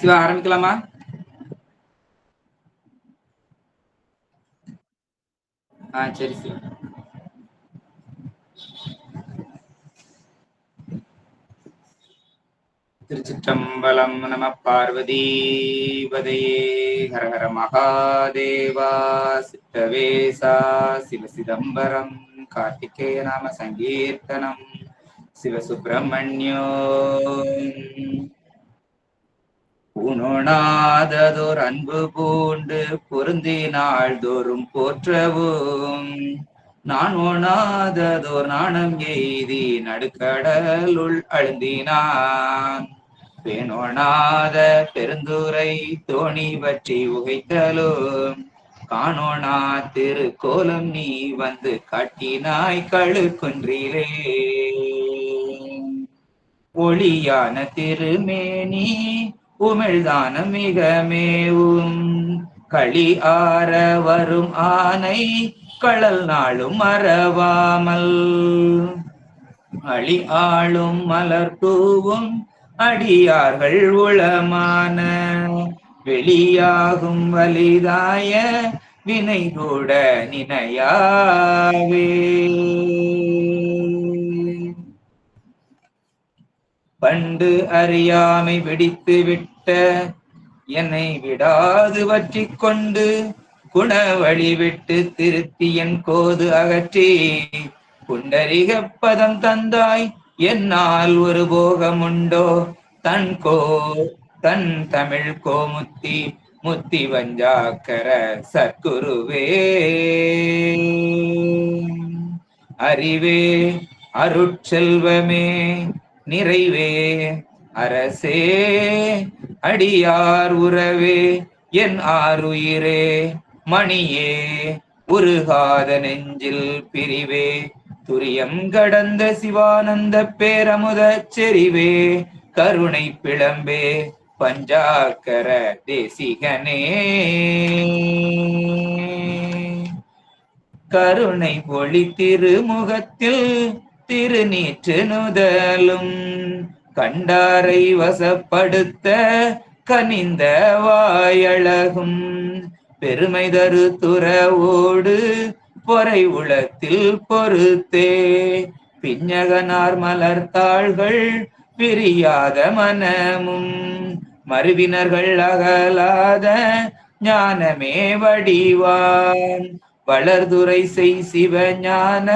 சிவா ஆரம்பிக்கலாமா? சரி சிவா. திருச்சிற்றம்பலம். நம பார்வதீபதையே. ஹரஹர மகாதேவா. சித்தவேசா சிவ சிதம்பரம். கார்த்திகேய நாம சங்கீர்த்தனம். சிவசுப்பிரமணியோ பூணோணாததோர் அன்பு பூண்டு பொருந்தி நாள்தோறும் போற்றவும் நான் ஓணாததோர் நாணம் எய்தி நடுக்கடலுள் அழுந்தினான் பேணோணாத பெருந்துரை தோணி பற்றி உகைத்தலும் காணோனா திருக்கோலம் நீ வந்து காட்டினாய் கழுக்குன்றிலே ஒளியான திருமேனி உமிழ்தான மிக மேவும் களி ஆற வரும் ஆனை களல் நாளும் மறவாமல் அழி ஆளும் மலர் தூவும் அடியார்கள் உளமான வெளியாகும் வலிதாய வினை கூட நினையாவே பண்டு அறியாமை பிடித்து விட்ட என்னை விடாது பற்றி கொண்டு குண வழி விட்டு திருத்தி என் கோது அகற்றி புண்டரிக பதம் தந்தாய் என்னால் ஒரு போகமுண்டோ தன் தமிழ் கோமுத்தி முத்தி வஞ்சாக்கர சற்குருவே அறிவே அருட்செல்வமே நிறைவே அரசே அடியார் உறவே என் ஆருயிரே மணியே உருகாத நெஞ்சில் பிரிவே துரியம் கடந்த சிவானந்த பேரமுத செறிவே கருணை பிளம்பே பஞ்சாக்கர தேசிகனே கருணை ஒளி திருமுகத்தில் திருநீற்று நுதலும் கண்டாரை வசப்படுத்த கனிந்த வாயழகும் பெருமை தரு துறவோடு பொறை உளத்தில் பொறுத்தே பிஞகனார் மலர்த்தாள்கள் பிரியாத மனமும் மறுவினர்கள் அகலாத ஞானமே வடிவான் வளர்துரை செய் சிவஞான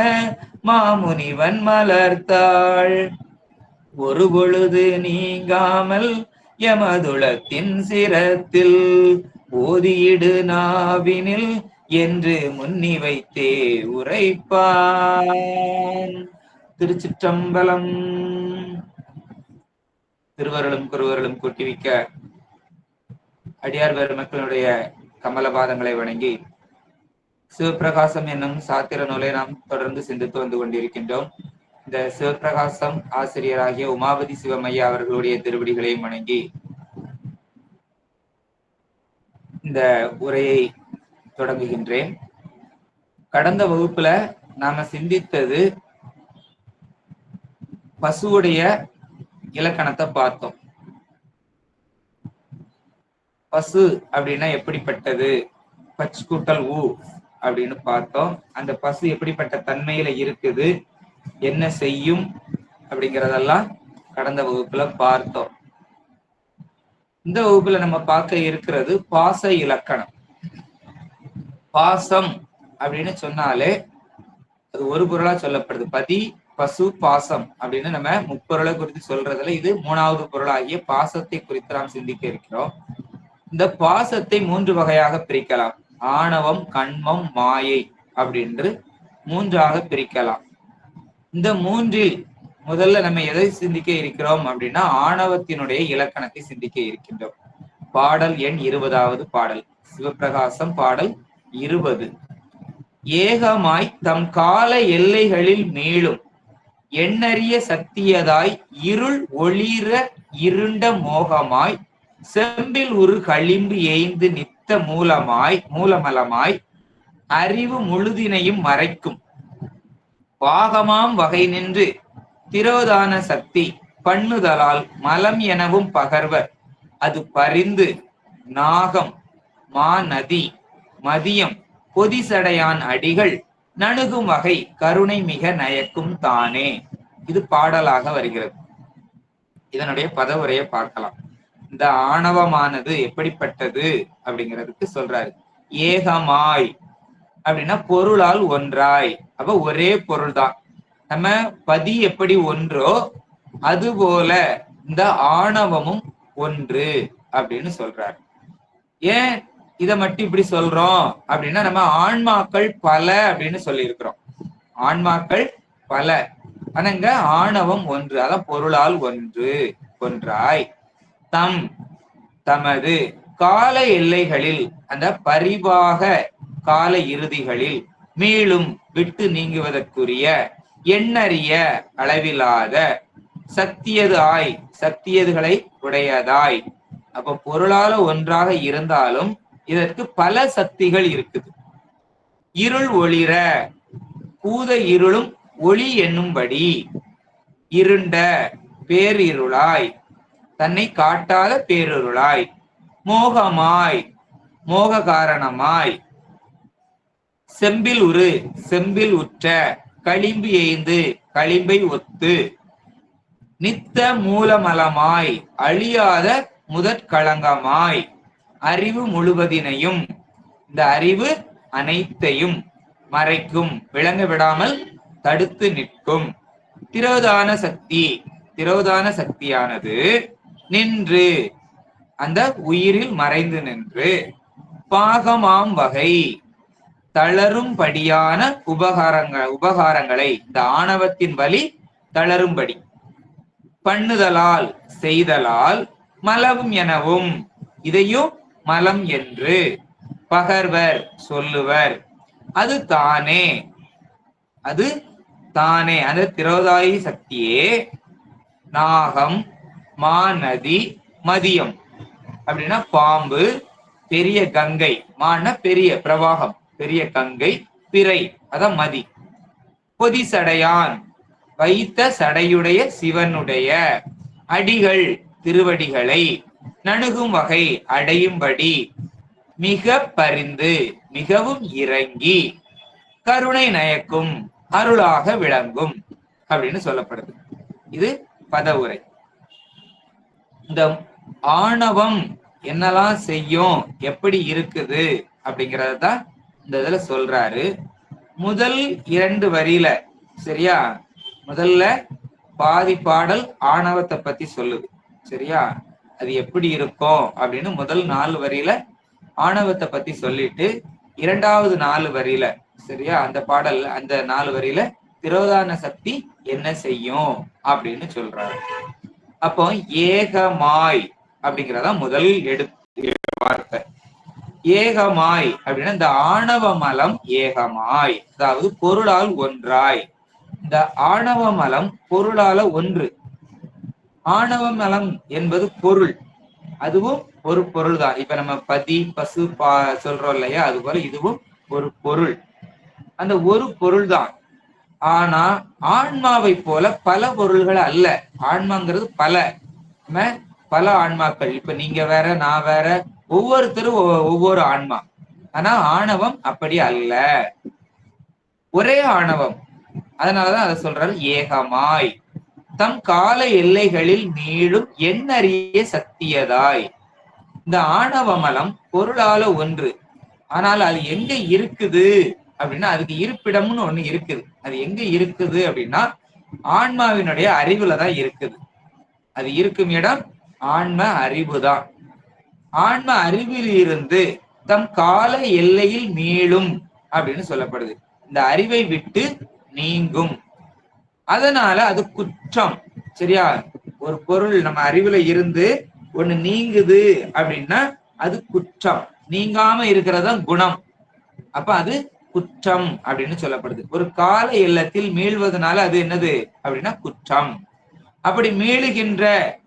மாமுனிவன் மலர்த்தாள் ஒரு பொழுது நீங்காமல் யமதுளத்தின் சிரத்தில் ஓதியிடு நாவினில் என்று முன்னி வைத்தே உரைப்பான். திருச்சிற்றம்பலம். திருவருளும் குருவருளும் கூட்டிவிக்க அடியார் பெருமக்களுடைய கமலபாதங்களை வணங்கி சிவபிரகாசம் என்னும் சாத்திர நூலை நாம் தொடர்ந்து சிந்தித்து வந்து கொண்டிருக்கின்றோம். இந்த சிவபிரகாசம் ஆசிரியராகிய உமாபதி சிவமையா அவர்களுடைய திருவடிகளையும் வணங்கி இந்த உரையை தொடங்குகின்றேன். கடந்த வகுப்புல நாம சிந்தித்தது பசுவுடைய இலக்கணத்தை பார்த்தோம். பசு அப்படின்னா எப்படிப்பட்டது, பச் கூட்டல் ஊ அப்படின்னு பார்த்தோம். அந்த பசு எப்படிப்பட்ட தன்மையில இருக்குது, என்ன செய்யும் அப்படிங்கிறதெல்லாம் கடந்த வகுப்புல பார்த்தோம். இந்த வகுப்புல நம்ம பார்க்க இருக்கிறது பாச இலக்கணம். பாசம் அப்படின்னு சொன்னாலே அது ஒரு பொருளா சொல்லப்படுது. பதி பசு பாசம் அப்படின்னு நம்ம முப்பொருளை குறித்து சொல்றதுல இது மூணாவது பொருளாகிய பாசத்தை குறித்து நாம் சிந்திக்க இருக்கிறோம். இந்த பாசத்தை 3 வகையாக பிரிக்கலாம். ஆணவம், கண்மம், மாயை அப்படின்று 3ஆக பிரிக்கலாம். இந்த 3இல் முதல்ல நம்ம எதை சிந்திக்க இருக்கிறோம் அப்படின்னா ஆணவத்தினுடைய இலக்கணத்தை சிந்திக்க இருக்கின்றோம். பாடல் எண் 20வது பாடல், சிவபிரகாசம் பாடல் 20. ஏகமாய் தம் கால எல்லைகளில் மீளும் எண்ணறிய சக்தியதாய் இருள் ஒளிர இருண்ட மோகமாய் செம்பில் ஒரு களிம்பு ஏய்ந்து நித்த மூலமலமாய் அறிவு முழுதினையும் மறைக்கும் பாகமாம் வகை நின்று திரோதான சக்தி பண்ணுதலால் மலம் எனவும் பகர்வர் அது பரிந்து நாகம் மாநதி மதியம் பொதிசடையான் அடிகள் நணுகும் வகை கருணை மிக நயக்கும் தானே. இது பாடலாக வருகிறது. இதனுடைய பதவுரையை பார்க்கலாம். இந்த ஆணவமானது எப்படிப்பட்டது அப்படிங்கிறதுக்கு சொல்றாரு. ஏகமாய் அப்படின்னா பொருளால் ஒன்றாய். அப்ப ஒரே பொருள் தான். நம்ம பதி எப்படி ஒன்றோ அதுபோல இந்த ஆணவமும் ஒன்று அப்படின்னு சொல்றாரு. ஏன் இத மட்டும் இப்படி சொல்றோம் அப்படின்னா, நம்ம ஆன்மாக்கள் பல அப்படின்னு சொல்லி இருக்கிறோம். ஆன்மாக்கள் பல, ஆனா இங்க ஆணவம் ஒன்று. அதான் பொருளால் ஒன்று, ஒன்றாய். தம் தமது கால எல்லைகளில், அந்த பரிபாக கால இறுதிகளில் மீளும் விட்டு நீங்குவதற்குரிய எண்ணறிய அளவிலாத சத்தியது ஆய், சத்தியதுகளை உடையதாய். அப்ப பொருளால ஒன்றாக இருந்தாலும் இதற்கு பல சக்திகள் இருக்குது. இருள் ஒளிர பூத இருளும் ஒளி என்னும்படி இருண்ட பேரிருளாய், தன்னை காட்டாத பேரிருளாய், மோகமாய் மோக காரணமாய், செம்பில் உரு செம்பில் உற்ற களிம்பு எய்ந்து களிம்பை ஒத்து, நித்த மூலமலமாய் அழியாத முதற்களங்கமாய், அறிவு முழுவதினையும், இந்த அறிவு அனைத்தையும் மறைக்கும், விளங்க விடாமல் தடுத்து நிற்கும் திரோதான சக்தி. திரோதான சக்தியானது நின்று, அந்த உயிரில் மறைந்து நின்று, பாகமாம் வகை தளரும்படியான உபகாரங்களை, இந்த ஆணவத்தின் வழி தளரும்படி பண்ணுதலால் செய்தலால் மலவும் எனவும், இதையும் மலம் என்று பகர்வர் சொல்லுவர். அது தானே, அது தானே அந்த திரோதாயி சக்தியே நாகம் மாநதி மதியம் அப்படின்னா பாம்பு, பெரிய கங்கை, மான பெரிய பிரவாகம், பெரிய கங்கை, பிறை அதான் மதி, பொதிசடையான் வைத்த சடையுடைய சிவனுடைய அடிகள் திருவடிகளை நணுகும் வகை அடையும்படி மிக பரிந்து மிகவும் இறங்கி கருணை நயக்கும் அருளாக விளங்கும் அப்படின்னு சொல்லப்படுது. இது பதவுரை. இந்த ஆணவம் என்னெல்லாம் செய்யும், எப்படி இருக்குது அப்படிங்கறதான் இந்த இதுல சொல்றாரு. முதல் 2 வரியில, சரியா, முதல்ல பாதி பாடல் ஆணவத்தை பத்தி சொல்லுது, சரியா, அது எப்படி இருக்கும் அப்படின்னு முதல் 4 வரியில ஆணவத்தை பத்தி சொல்லிட்டு, 2வது 4 வரியில, சரியா, அந்த பாடல்ல அந்த 4 வரியில திரோதான சக்தி என்ன செய்யும் அப்படின்னு சொல்றாரு. அப்போ ஏகமாய் அப்படிங்கிறதா முதல் வார்த்தை. ஏகமாய் அப்படின்னா இந்த ஆணவ மலம் ஏகமாய், அதாவது பொருளால் ஒன்றாய். இந்த ஆணவ மலம் பொருளால ஒன்று. ஆணவ மலம் என்பது பொருள், அதுவும் ஒரு பொருள் தான். இப்ப நம்ம பதி பசு சொல்றோம் இல்லையா, அது போல இதுவும் ஒரு பொருள். அந்த ஒரு பொருள் தான். ஆனா ஆன்மாவை போல பல பொருள்கள் அல்ல. ஆன்மாங்கிறது பல, பல ஆன்மாக்கள். இப்ப நீங்க வேற நான் வேற, ஒவ்வொருத்தரும் ஒவ்வொரு ஆன்மா. ஆனா ஆணவம் அப்படி அல்ல, ஒரே ஆணவம். அதனாலதான் அதை சொல்றாரு ஏகமாய். தம் கால எல்லைகளில் நீளும் எண்ணறிய சக்தியதாய். இந்த ஆணவ மலம் பொருளால ஒன்று, ஆனால் அது எங்க இருக்குது அப்படின்னா, அதுக்கு இருப்பிடம்னு ஒண்ணு இருக்குது. அது எங்க இருக்குது அப்படின்னா ஆன்மாவினுடைய அறிவுல தான் இருக்குது. அது இருக்கும் இடம் ஆன்ம அறிவு தான். ஆன்ம அறிவில் இருந்து தம் கால எல்லையில் மீளும் அப்படின்னு சொல்லப்படுது. இந்த அறிவை விட்டு நீங்கும். அதனால அது குற்றம், சரியா. ஒரு பொருள் நம்ம அறிவுல இருந்து ஒண்ணு நீங்குது அப்படின்னா அது குற்றம். நீங்காம இருக்கிறதா குணம். அப்ப அது குற்றம் அப்படின்னு சொல்லப்படுது. ஒரு கால எல்லத்தில் மீள்வதனால அது என்னது அப்படின்னா குற்றம். அப்படி மீளுகின்ற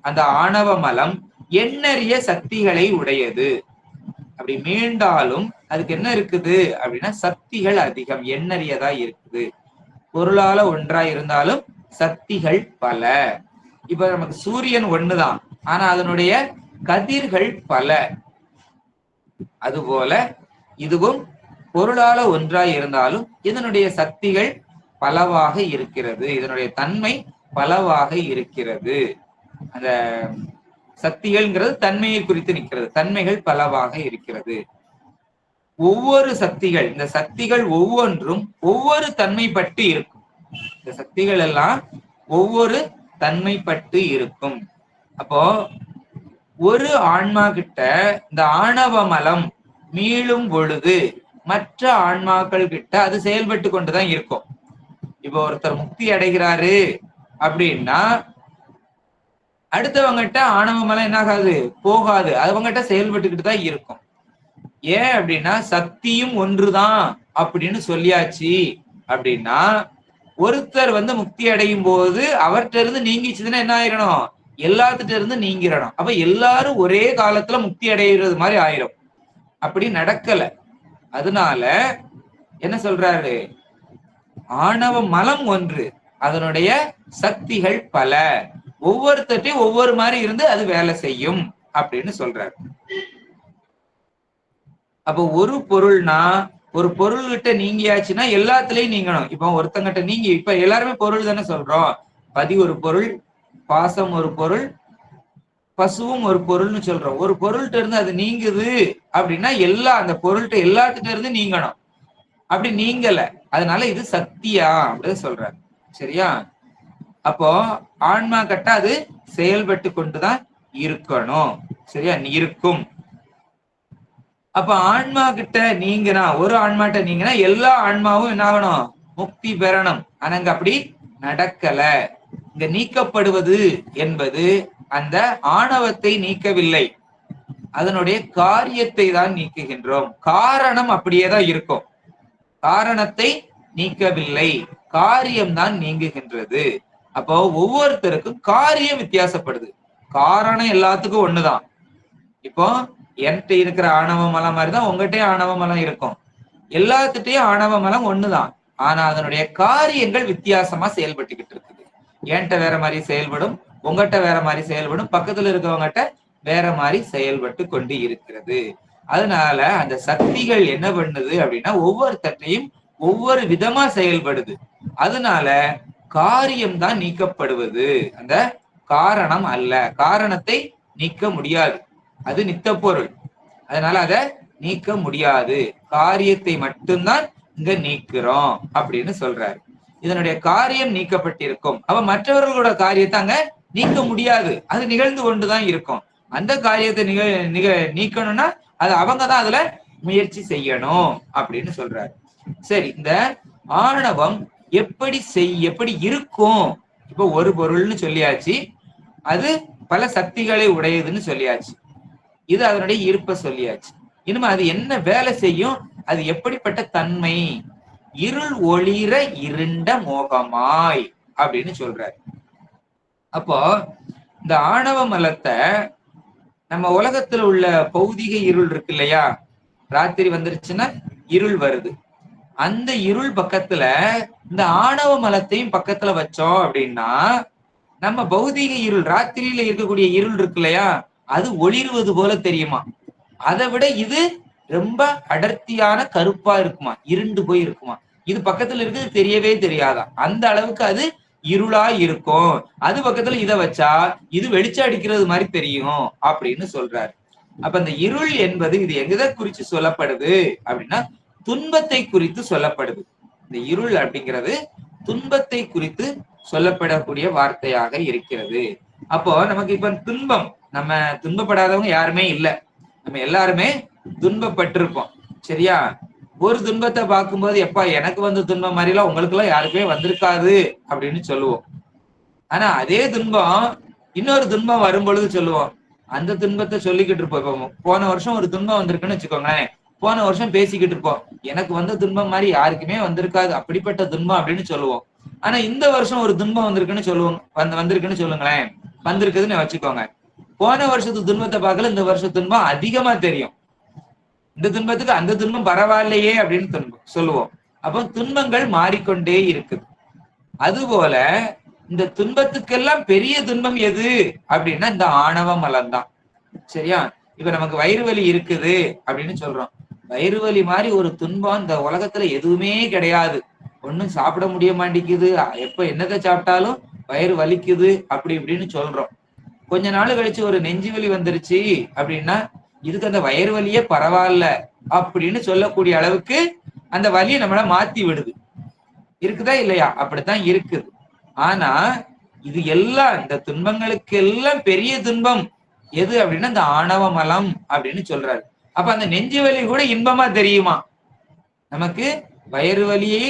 அந்த ஆணவ மலம் எண்ணறிய சக்திகளை உடையது. அப்படி மீண்டாலும் அதுக்கு என்ன இருக்குது அப்படின்னா சக்திகள் அதிகம், எண்ணறியதா இருக்குது. பொருளால ஒன்றா இருந்தாலும் சக்திகள் பல. இப்ப நமக்கு சூரியன் ஒண்ணுதான், ஆனா அதனுடைய கதிர்கள் பல. அதுபோல இதுவும் பொருளால ஒன்றாய் இருந்தாலும் இதனுடைய சக்திகள் பலவாக இருக்கிறது, இதனுடைய தன்மை பலவாக இருக்கிறது. அந்த சக்திகள்ங்கிறது தன்மையை குறித்து நிற்கிறது, தன்மைகள் பலவாக இருக்கிறது. ஒவ்வொரு சக்திகள், இந்த சக்திகள் ஒவ்வொன்றும் ஒவ்வொரு தன்மைப்பட்டு இருக்கும். இந்த சக்திகள் எல்லாம் ஒவ்வொரு தன்மைப்பட்டு இருக்கும். அப்போ ஒரு ஆன்மா கிட்ட இந்த ஆணவ மலம் மீளும் பொழுது மற்ற ஆன்மாக்கள் கிட்ட அது செயல்பட்டு கொண்டுதான் இருக்கும். இப்போ ஒருத்தர் முக்தி அடைகிறாரு அப்படின்னா அடுத்தவங்கிட்ட ஆணவ மலம் என்ன ஆகாது, போகாது, அவங்ககிட்ட செயல்பட்டுக்கிட்டு தான் இருக்கும். ஏன் அப்படின்னா சக்தியும் ஒன்றுதான் அப்படின்னு சொல்லியாச்சு. அப்படின்னா ஒருத்தர் முக்தி அடையும் போது அவர்கிட்ட இருந்து நீங்கிச்சுன்னா என்ன ஆயிரணும், எல்லாத்துட்ட இருந்து நீங்கிடணும். அப்ப எல்லாரும் ஒரே காலத்துல முக்தி அடைகிறது மாதிரி ஆயிரும். அப்படி நடக்கல. அதனால என்ன சொல்றாரு, ஆணவ மலம் ஒன்று, அதனுடைய சக்திகள் பல, ஒவ்வொருத்தையும் ஒவ்வொரு மாதிரி இருந்து அது வேலை செய்யும் அப்படின்னு சொல்றாரு. அப்ப ஒரு பொருள்னா ஒரு பொருள் கிட்ட நீங்கியாச்சுன்னா எல்லாத்துலயும் நீங்கணும். இப்ப ஒருத்தங்கிட்ட நீங்கி, இப்ப எல்லாருமே பொருள் தானே சொல்றோம். பதி ஒரு பொருள், பாசம் ஒரு பொருள், பசுவும் ஒரு பொருள்னு சொல்றோம். ஒரு பொருள்கிட்ட இருந்து அது நீங்குது அப்படின்னா அந்த பொருள்கிட்ட எல்லாத்துட்ட இருந்து நீங்கணும். அப்படி நீங்கல, அதனால இது சக்தியா அப்படின்னு சொல்றாரு. சரியா? அப்போ ஆன்மா கட்ட அது செயல்பட்டு கொண்டுதான் இருக்கணும். சரியா? இருக்கும். அப்ப ஆன்மா கிட்ட நீங்கினா, ஒரு ஆன்மாட்ட நீங்கினா எல்லா ஆன்மாவும் என்ன ஆகணும், முக்தி பெறணும். ஆனா இங்க அப்படி நடக்கல. இங்க நீக்கப்படுவது என்பது அந்த ஆணவத்தை நீக்கவில்லை, அதனுடைய காரியத்தை தான் நீக்குகின்றோம். காரணம் அப்படியேதான் இருக்கும், காரணத்தை நீக்கவில்லை, காரியம்தான் நீங்குகின்றது. அப்போ ஒவ்வொருத்தருக்கும் காரியம் வித்தியாசப்படுது, காரணம் எல்லாத்துக்கும் ஒண்ணுதான். இப்போ என்கிட்ட இருக்கிற ஆணவ மலம் மாதிரிதான் உங்ககிட்டயும் ஆணவ மலம் இருக்கும், எல்லாத்துட்டையும் ஆணவ மலம் ஒண்ணுதான். ஆனா அதனுடைய காரியங்கள் வித்தியாசமா செயல்பட்டுக்கிட்டு இருக்குது. என்கிட்ட வேற மாதிரி செயல்படும், உங்ககிட்ட வேற மாதிரி செயல்படும், பக்கத்துல இருக்கவங்ககிட்ட வேற மாதிரி செயல்பட்டு கொண்டு இருக்கிறது. அதனால அந்த சக்திகள் என்ன பண்ணுது அப்படின்னா ஒவ்வொருத்தையும் ஒவ்வொரு விதமா செயல்படுது. அதனால காரியம்தான் நீக்கப்படுவது, அந்த காரணம் அல்ல. காரணத்தை நீக்க முடியாது, அது நித்த பொருள், அதனால அதை நீக்க முடியாது. காரியத்தை மட்டும்தான் இங்க நீக்கிறோம் அப்படின்னு சொல்றாரு. இதனுடைய காரியம் நீக்கப்பட்டிருக்கும். அப்ப மற்றவர்களோட காரியத்தை அங்க நீக்க முடியாது, அது நிகழ்ந்து கொண்டுதான் இருக்கும். அந்த காரியத்தை நீக்கணும்னா அது அவங்கதான் அதுல முயற்சி செய்யணும் அப்படின்னு சொல்றாரு. சரி, இந்த ஆணவம் எப்படி இருக்கும்? இப்ப ஒரு பொருள்னு சொல்லியாச்சு, அது பல சக்திகளை உடையதுன்னு சொல்லியாச்சு, இது அதனுடைய இருப்ப சொல்லியாச்சு. இனிமே அது என்ன வேலை செய்யும், அது எப்படிப்பட்ட தன்மை? இருள் ஒளிர இருண்ட மோகமாய் அப்படின்னு சொல்றாரு. அப்போ இந்த ஆணவ மலத்தை நம்ம உலகத்துல உள்ள பௌதிக இருள் இருக்கு இல்லையா, ராத்திரி வந்துருச்சுன்னா இருள் வருது, அந்த இருள் பக்கத்துல இந்த ஆணவ மலத்தையும் பக்கத்துல வச்சோம் அப்படின்னா நம்ம பௌதிக இருள், ராத்திரியில இருக்கக்கூடிய இருள் இருக்கு இல்லையா, அது ஒளிர்வது போல தெரியுமா. அதை விட இது ரொம்ப அடர்த்தியான கருப்பா இருக்குமா, இருண்டு போய் இருக்குமா. இது பக்கத்துல இருக்கிறது தெரியவே தெரியாதா, அந்த அளவுக்கு அது இருளா இருக்கும். அது பக்கத்துல இதை வச்சா இது வெளிச்சம் அடிக்கிறது மாதிரி தெரியும் அப்படின்னு சொல்றாரு. அப்ப இந்த இருள் என்பது இது எதை குறித்து சொல்லப்படுது அப்படின்னா துன்பத்தை குறித்து சொல்லப்படுது. இந்த இருள் அப்படிங்கிறது துன்பத்தை குறித்து சொல்லப்படக்கூடிய வார்த்தையாக இருக்கிறது. அப்போ நமக்கு இப்ப துன்பம், நம்ம துன்பப்படாதவங்க யாருமே இல்லை, நம்ம எல்லாருமே துன்பப்பட்டிருப்போம். சரியா? ஒரு துன்பத்தை பார்க்கும்போது எப்பா எனக்கு வந்த துன்பம் மாதிரி எல்லாம் உங்களுக்கு எல்லாம் யாருக்குமே வந்திருக்காது அப்படின்னு சொல்லுவோம். ஆனா அதே துன்பம் இன்னொரு துன்பம் வரும் பொழுது சொல்லுவோம், அந்த துன்பத்தை சொல்லிக்கிட்டு இருப்போம். போன வருஷம் ஒரு துன்பம் வந்திருக்குன்னு வச்சுக்கோங்களேன், போன வருஷம் பேசிக்கிட்டு இருப்போம், எனக்கு வந்த துன்பம் மாதிரி யாருக்குமே வந்திருக்காது அப்படிப்பட்ட துன்பம் அப்படின்னு சொல்லுவோம். ஆனா இந்த வருஷம் ஒரு துன்பம் வந்திருக்குன்னு சொல்லுவோம், வந்திருக்குன்னு சொல்லுங்களேன், வந்திருக்குதுன்னு வச்சுக்கோங்க. போன வருஷத்து துன்பத்தை பார்க்கல, இந்த வருஷ துன்பம் அதிகமா தெரியும். இந்த துன்பத்துக்கு அந்த துன்பம் பரவாயில்லையே அப்படின்னு சொல்லுவோம். அப்போ துன்பங்கள் மாறிக்கொண்டே இருக்குது. அதுபோல இந்த துன்பத்துக்கெல்லாம் பெரிய துன்பம் எது அப்படின்னா இந்த ஆணவ மலம் தான். சரியா? இப்ப நமக்கு வயிறு வலி இருக்குது அப்படின்னு சொல்றோம். வயிறு வலி மாதிரி ஒரு துன்பம் இந்த உலகத்துல எதுவுமே கிடையாது. ஒண்ணும் சாப்பிட முடிய மாட்டேங்குது, எப்ப என்னத்தை சாப்பிட்டாலும் வயிறு வலிக்குது அப்படி இப்படின்னு சொல்றோம். கொஞ்ச நாள் கழிச்சு ஒரு நெஞ்சு வலி வந்துருச்சு அப்படின்னா, இதுக்கு அந்த வயிறு வலியே பரவாயில்ல அப்படின்னு சொல்லக்கூடிய அளவுக்கு அந்த வலியை நம்மள மாத்தி விடுது. இருக்குதா இல்லையா? அப்படித்தான் இருக்குது. ஆனா இது எல்லாம், இந்த துன்பங்களுக்கு எல்லாம் பெரிய துன்பம் எது அப்படின்னா இந்த ஆணவ மலம் அப்படின்னு சொல்றாரு. அப்ப அந்த நெஞ்சு வலி கூட இன்பமா தெரியுமா நமக்கு? வயிறு வலியே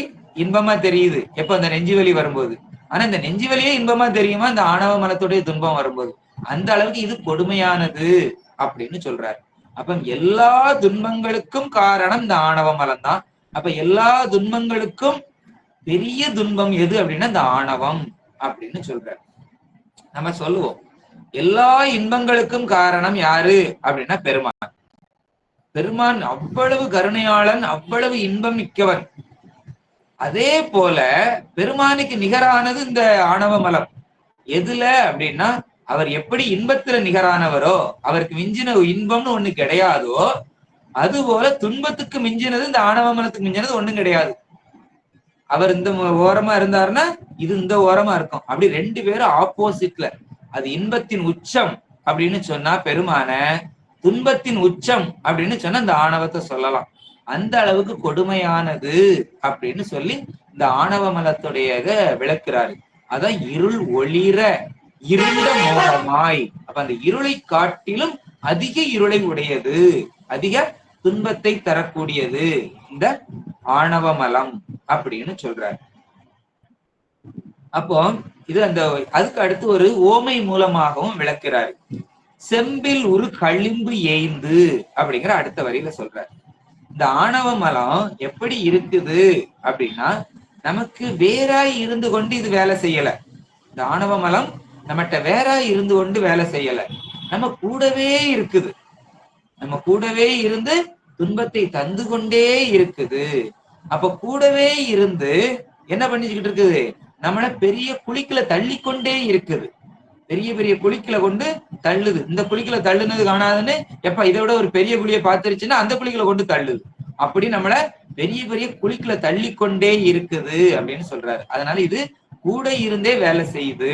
இன்பமா தெரியுது எப்ப அந்த நெஞ்சு வலி வரும்போது. ஆனா இந்த நெஞ்சு வலியே இன்பமா தெரியுமா இந்த ஆணவ மலத்துடைய துன்பம் வரும்போது? அந்த அளவுக்கு இது கொடுமையானது அப்படின்னு சொல்றாரு. அப்ப எல்லா துன்பங்களுக்கும் காரணம் இந்த ஆணவ மலம் தான். அப்ப எல்லா துன்பங்களுக்கும் பெரிய துன்பம் எது அப்படின்னா இந்த ஆணவம் அப்படின்னு சொல்றாரு. நம்ம சொல்லுவோம் எல்லா இன்பங்களுக்கும் காரணம் யாரு அப்படின்னா பெருமான். பெருமான் அவ்வளவு கருணையாளன், அவ்வளவு இன்பம் மிக்கவன். அதே போல பெருமானுக்கு நிகரானது இந்த ஆணவ மலம். எதுல அப்படின்னா அவர் எப்படி இன்பத்துல நிகரானவரோ, அவருக்கு மிஞ்சின இன்பம்னு ஒண்ணு கிடையாதோ, அது போல துன்பத்துக்கு மிஞ்சினது இந்த ஆணவ மலத்துக்கு மிஞ்சினது ஒண்ணும் கிடையாது. அவர் இந்த ஓரமா இருந்தாருன்னா இது இந்த ஓரமா இருக்கும். அப்படி ரெண்டு பேரும் ஆப்போசிட்ல. அது இன்பத்தின் உச்சம் அப்படின்னு சொன்னா பெருமான, துன்பத்தின் உச்சம் அப்படின்னு சொன்னா இந்த ஆணவத்தை சொல்லலாம். அந்த அளவுக்கு கொடுமையானது அப்படின்னு சொல்லி இந்த ஆணவ மலத்துடைய விளக்குறாரு. அதான் இருள் ஒளிர இருண்ட மோகமாய். அப்ப அந்த இருளை காட்டிலும் அதிக இருளை உடையது, அதிக துன்பத்தை தரக்கூடியது இந்த ஆணவ மலம் அப்படின்னு சொல்றாரு. அப்போ இது அந்த அதுக்கு அடுத்து ஒரு ஓமை மூலமாகவும் விளக்குறாரு. செம்பில் ஒரு களிம்பு ஏய்ந்து அப்படிங்கிற அடுத்த வரியில சொல்றாரு. இந்த ஆணவ மலம் எப்படி இருக்குது அப்படின்னா நமக்கு வேறாய் இருந்து கொண்டு இது வேலை செய்யல. இந்த ஆணவ மலம் நம்மகிட்ட வேறாய் இருந்து கொண்டு வேலை செய்யல, நம்ம கூடவே இருக்குது. நம்ம கூடவே இருந்து துன்பத்தை தந்து கொண்டே இருக்குது. அப்ப கூடவே இருந்து என்ன பண்ணிக்கிட்டு இருக்குது? நம்மள பெரிய குழிக்குள்ள தள்ளி கொண்டே இருக்குது. பெரிய பெரிய குழிக்குள்ள கொண்டு தள்ளுது. இந்த குழிக்குள்ள தள்ளுனது காணாதுன்னு எப்ப இதை விட ஒரு பெரிய குழியை பார்த்துருச்சுன்னா அந்த குழிக்குள்ள கொண்டு தள்ளுது. அப்படி நம்மள பெரிய பெரிய குழிக்குள்ள தள்ளி கொண்டே இருக்குது அப்படின்னு சொல்றாரு. அதனால இது கூட இருந்தே வேலை செய்யுது.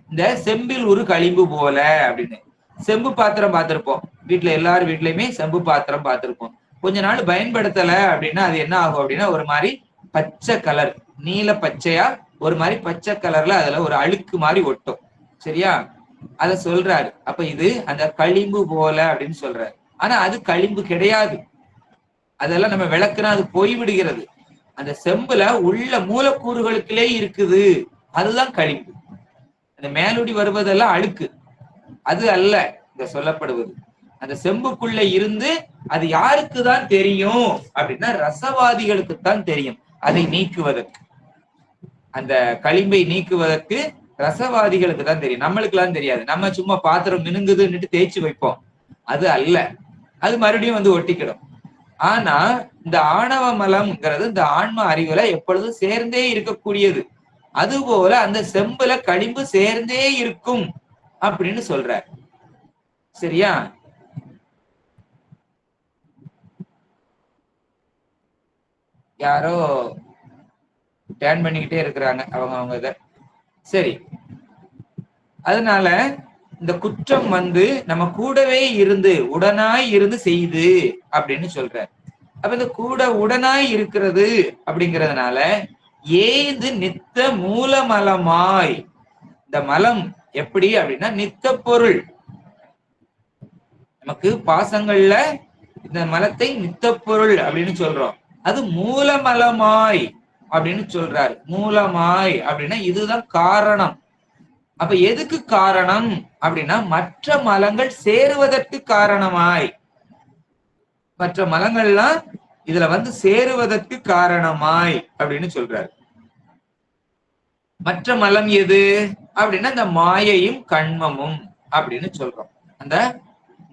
இந்த செம்பில் ஒரு களிம்பு போல அப்படின்னு. செம்பு பாத்திரம் பார்த்திருப்போம், வீட்டுல எல்லாரும் வீட்லயுமே செம்பு பாத்திரம் பார்த்திருப்போம். கொஞ்ச நாள் பயன்படுத்தல அப்படின்னா அது என்ன ஆகும் அப்படின்னா ஒரு மாதிரி பச்சை கலர், நீல பச்சையா ஒரு மாதிரி பச்சை கலர்ல அதுல ஒரு அழுக்கு மாதிரி ஒட்டும். சரியா? அத சொல்றாரு. அப்ப இது அந்த களிம்பு போல அப்படின்னு சொல்றாரு. ஆனா அது களிம்பு கிடையாது. அதெல்லாம் நம்ம விளக்குனா அது போய்விடுகிறது. அந்த செம்புல உள்ள மூலக்கூறுகளுக்குள்ளே இருக்குது, அதுதான் களிம்பு. அந்த மேலுடி வருவதெல்லாம் அழுக்கு, அது அல்ல இந்த சொல்லப்படுவது. அந்த செம்புக்குள்ள இருந்து அது யாருக்கு தான் தெரியும் அப்படின்னா ரசவாதிகளுக்கு தான் தெரியும். அதை நீக்குவதற்கு, அந்த களிம்பை நீக்குவதற்கு ரசவாதிகளுக்கு தான் தெரியும், நம்மளுக்கு எல்லாம் தெரியாது. நம்ம சும்மா பாத்திரம் மினுங்குதுன்னுட்டு தேய்ச்சி வைப்போம், அது அல்ல. அது மறுபடியும் வந்து ஒட்டிக்கிடும். ஆனா இந்த ஆணவ மலம்ங்கிறது இந்த ஆன்ம அறிவுல எப்பொழுதும் சேர்ந்தே இருக்கக்கூடியது. அதுபோல அந்த செம்புல களிம்பு சேர்ந்தே இருக்கும் அப்படின்னு சொல்ற. சரியா? யாரோ டேன் பண்ணிக்கிட்டே இருக்கிறாங்க அவங்க இத. சரி, அதனால இந்த குற்றம் வந்து நம்ம கூடவே இருந்து உடனாய் இருந்து செய்து அப்படின்னு சொல்ற. அப்ப இந்த கூட உடனாய் இருக்கிறது அப்படிங்கிறதுனால ஏது நித்த மூலமலமாய். இந்த மலம் எப்படி அப்படின்னா நித்த பொருள். நமக்கு பாசங்கள்ல இந்த மலத்தை நித்த பொருள் அப்படின்னு சொல்றோம். அது மூலமலமாய் அப்படின்னு சொல்றாரு. மூலமாய் அப்படின்னா இதுதான் காரணம். அப்ப எதுக்கு காரணம் அப்படின்னா மற்ற மலங்கள் சேருவதற்கு காரணமாய். மற்ற மலங்கள்லாம் இதுல வந்து சேருவதற்கு காரணமாய் அப்படின்னு சொல்றாரு. மற்ற மலம் எது அப்படின்னா இந்த மாயையும் கண்மமும் அப்படின்னு சொல்றோம். அந்த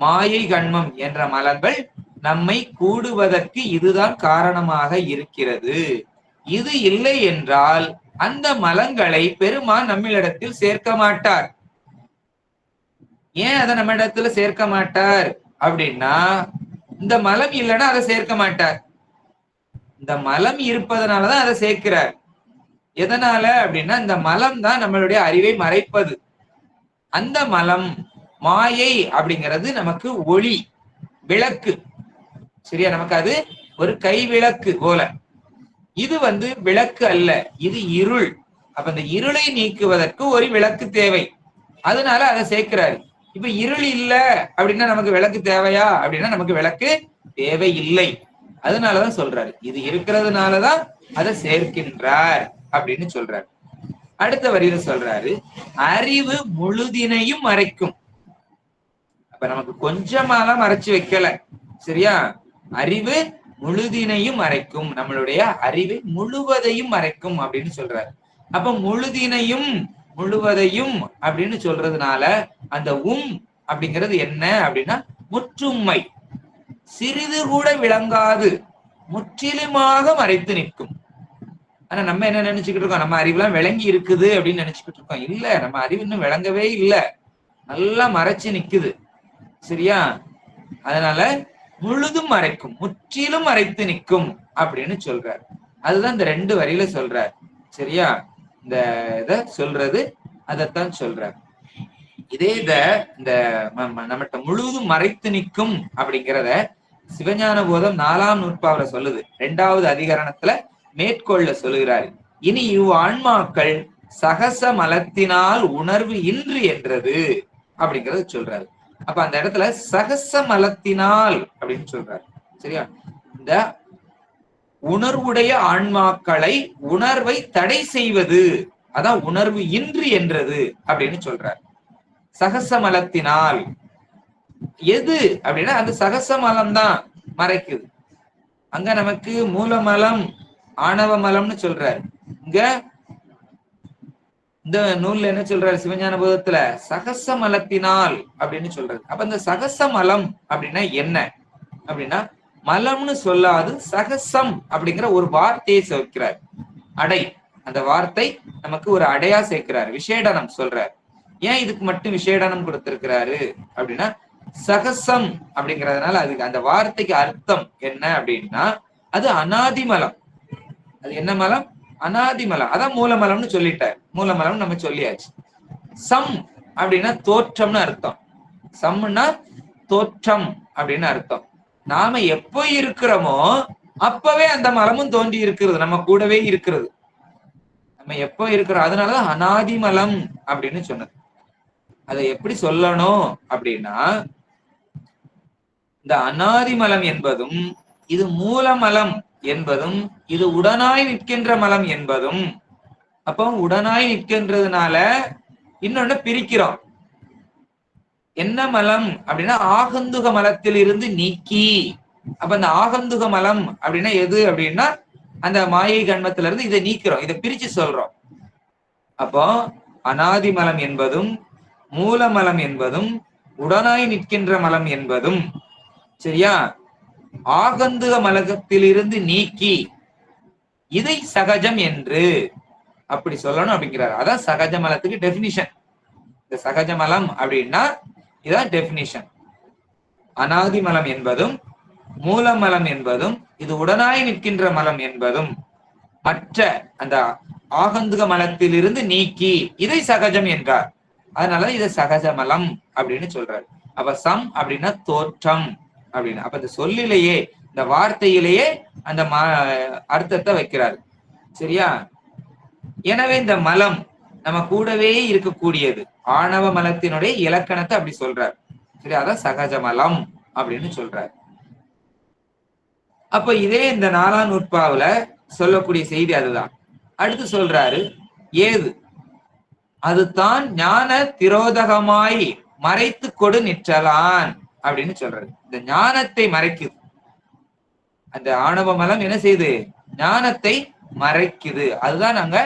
மாயை கண்மம் என்ற மலங்கள் நம்மை கூடுவதற்கு இதுதான் காரணமாக இருக்கிறது. இது இல்லை என்றால் அந்த மலங்களை பெருமான் நம்மளிடத்தில் சேர்க்க மாட்டார். ஏன் அதை நம்ம இடத்துல சேர்க்க மாட்டார் அப்படின்னா, இந்த மலம் இல்லைன்னா அதை சேர்க்க மாட்டார். இந்த மலம் இருப்பதனாலதான் அதை சேர்க்கிறார். எதனால அப்படின்னா, இந்த மலம் தான் நம்மளுடைய அறிவை மறைப்பது. அந்த மலம் மாயை அப்படிங்கிறது நமக்கு ஒளி, விளக்கு. சரியா? நமக்கு அது ஒரு கை விளக்கு போல. இது விளக்கு அல்ல, இது இருள். அப்ப இந்த இருளை நீக்குவதற்கு ஒரு விளக்கு தேவை. அதனால அதை சேர்க்கிறாரு. இப்ப இருள் இல்ல அப்படின்னா நமக்கு விளக்கு தேவையா அப்படின்னா நமக்கு விளக்கு தேவை இல்லை. அதனாலதான் சொல்றாரு, இது இருக்கிறதுனாலதான் அதை சேர்க்கின்றார் அப்படின்னு சொல்றாரு. அடுத்த வரியில சொல்றாரு, அறிவு முழுதினையும் மறைக்கும். அப்ப நமக்கு கொஞ்சமாலாம் மறைச்சு வைக்கல. சரியா? அறிவு முழுதினையும் மறைக்கும், நம்மளுடைய அறிவை முழுவதையும் மறைக்கும் அப்படின்னு சொல்றாரு. அப்ப முழுதினையும் முழுவதையும் அப்படின்னு சொல்றதுனால அந்த அப்படிங்கிறது என்ன அப்படின்னா முற்றும்மை, சிறிது கூட விளங்காது, முற்றிலுமாக மறைத்து நிற்கும். ஆனா நம்ம என்ன நினைச்சுக்கிட்டு இருக்கோம், நம்ம அறிவுலாம் விளங்கி இருக்குது அப்படின்னு நினைச்சுக்கிட்டு இருக்கோம். இல்ல, நம்ம அறிவு இன்னும் விளங்கவே இல்லை, நல்லா மறைச்சு நிக்குது. சரியா? அதனால முழுதும் மறைக்கும், முற்றிலும் மறைத்து நிற்கும் அப்படின்னு சொல்றார். அதுதான் இந்த 2 வரியில சொல்றார். சரியா? இந்த இத சொல்றது அதைத்தான் சொல்றார். இதே இந்த நம்மகிட்ட முழுதும் மறைத்து நிற்கும் அப்படிங்கிறத சிவஞான போதம் 4ஆம் நூற்பாவில சொல்லுது. 2வது அதிகரணத்துல மேற்கொள்ள சொல்லுகிறாரு. இனி இவ் ஆன்மாக்கள் சகச மலத்தினால் உணர்வு இன்று என்றது அப்படிங்கறது சொல்றாரு. அப்ப அந்த இடத்துல சகச மலத்தினால் அப்படின்னு சொல்றாரு. சரியா? இந்த உணர்வுடைய ஆன்மாக்களை உணர்வை தடை செய்வது, அதான் உணர்வு இன்று என்றது அப்படின்னு சொல்றார். சகச மலத்தினால் எது அப்படின்னா அந்த சகச மலம் தான் மறைக்குது. அங்க நமக்கு மூலமலம் ஆணவ மலம்னு சொல்றாரு. இங்க இந்த நூல்ல என்ன சொல்றாரு சிவஞான போதத்துல, சகச மலத்தினால் அப்படின்னு சொல்றாரு. அப்ப இந்த சகச மலம் அப்படின்னா என்ன அப்படின்னா, மலம்னு சொல்லாது சகசம் அப்படிங்கிற ஒரு வார்த்தையை சேர்க்கிறார். அடை, அந்த வார்த்தை நமக்கு ஒரு அடையா சேர்க்கிறார். விசேடனம் சொல்றார். ஏன் இதுக்கு மட்டும் விசேடனம் கொடுத்திருக்கிறாரு அப்படின்னா, சகசம் அப்படிங்கிறதுனால அதுக்கு அந்த வார்த்தைக்கு அர்த்தம் என்ன அப்படின்னா, அது அனாதிமலம். அது என்ன மலம்? அனாதிமலம். அதான் மூலமலம்னு சொல்லிட்டார். மூலமலம் நம்ம சொல்லியாச்சு. சம் அப்படின்னா தோற்றம்னு அர்த்தம். சம்னா தோற்றம் அப்படின்னு அர்த்தம். நாம எப்போ இருக்கிறோமோ அப்பவே அந்த மலமும் தோன்றி இருக்கிறது, நம்ம கூடவே இருக்கிறது. நம்ம எப்போ இருக்கிறோம், அதனாலதான் அனாதிமலம் அப்படின்னு சொன்னது. அதை எப்படி சொல்லணும் அப்படின்னா, இந்த அனாதிமலம் என்பதும் இது மூலமலம் என்பதும் இது உடனாய் நிற்கின்ற மலம் என்பதும், அப்போ உடனாய் நிற்கின்றதுனால இன்னொன்னு பிரிக்கிறோம். என்ன மலம் அப்படின்னா ஆகந்துக மலத்தில் இருந்து நீக்கி. அப்ப அந்த ஆகந்துக மலம் அப்படின்னா எது அப்படின்னா அந்த மாயை கண்மத்தில இருந்து இதை நீக்கிறோம், இதை பிரிச்சு சொல்றோம். அப்போ அனாதி மலம் என்பதும் மூலமலம் என்பதும் உடனாய் நிற்கின்ற மலம் என்பதும், சரியா, ஆகந்துக மலகத்திலிருந்து நீக்கி இதை சகஜம் என்று அப்படி சொல்லணும் அப்படிங்கிறார். அதான் சகஜ மலத்துக்கு டெபினிஷன். இந்த சகஜ மலம் அப்படின்னா இதான் டெபினிஷன். அனாதி மலம் என்பதும் மூலமலம் என்பதும் இது உடனாய் நிற்கின்ற மலம் என்பதும் மற்ற அந்த ஆகந்துக மலத்திலிருந்து நீக்கி இதை சகஜம் என்றார். அதனால இதை சகஜ மலம் அப்படின்னு சொல்றாரு. அப்ப சம் அப்படின்னா தோற்றம் அப்படின்னு. அப்ப இந்த சொல்லிலேயே, இந்த வார்த்தையிலேயே அந்த அர்த்தத்தை வைக்கிறாரு. சரியா? எனவே இந்த மலம் நம்ம கூடவே இருக்கக்கூடியது. ஆணவ மலத்தினுடைய இலக்கணத்தை அப்படி சொல்றார். சரி, அதான் சகஜ மலம் அப்படின்னு சொல்றாரு. அப்ப இதே இந்த 4ஆம் நூற்பாவுல சொல்லக்கூடிய செய்தி அதுதான். அடுத்து சொல்றாரு, ஏது அதுதான் ஞான திரோதகமாய் மறைத்து கொடு நிற்றலான் அப்படின்னு சொல்றாரு. இந்த ஞானத்தை மறைக்குது. அந்த ஆணவ மலம் என்ன செய்யுது? ஞானத்தை மறைக்குது. அதுதான் நாங்க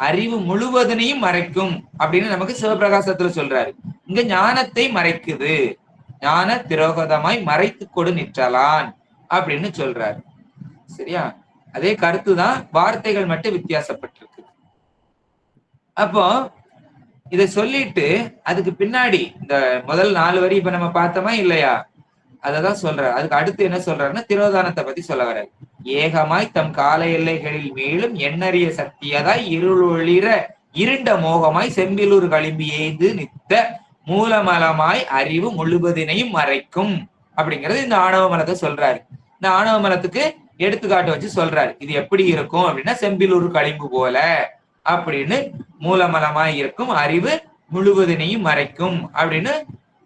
அறிவு முழுவதனையும் மறைக்கும் அப்படின்னு நமக்கு சிவபிரகாசத்துல சொல்றாரு. இங்க ஞானத்தை மறைக்குது, ஞான திரோகதமாய் மறைத்து கொடு நிற்றலான் அப்படின்னு சொல்றாரு. சரியா? அதே கருத்துதான், வார்த்தைகள் மட்டும் வித்தியாசப்பட்டிருக்கு. அப்போ இதை சொல்லிட்டு அதுக்கு பின்னாடி இந்த முதல் 4 வரி இப்ப நம்ம பார்த்தோமா இல்லையா, அததான் சொல்றாரு. அதுக்கு அடுத்து என்ன சொல்றாருன்னா திரோதானத்தை பத்தி சொல்ல வர்றாரு. ஏகமாய் தம் கால எல்லைகளில் மேலும் எண்ணறிய சக்தியதாய் இருளொளிர இருண்ட மோகமாய் செம்பிலூர் களிம்பி எய்து நித்த மூலமலமாய் அறிவு முழுவதினையும் மறைக்கும் அப்படிங்கிறது இந்த ஆணவ மலத்தை சொல்றாரு. இந்த ஆணவ மலத்துக்கு எடுத்துக்காட்டு வச்சு சொல்றாரு. இது எப்படி இருக்கும் அப்படின்னா செம்பிலூர் களிம்பு போல அப்படின்னு, மூலமலமாய் இருக்கும் அறிவு முழுவதினையும் மறைக்கும் அப்படின்னு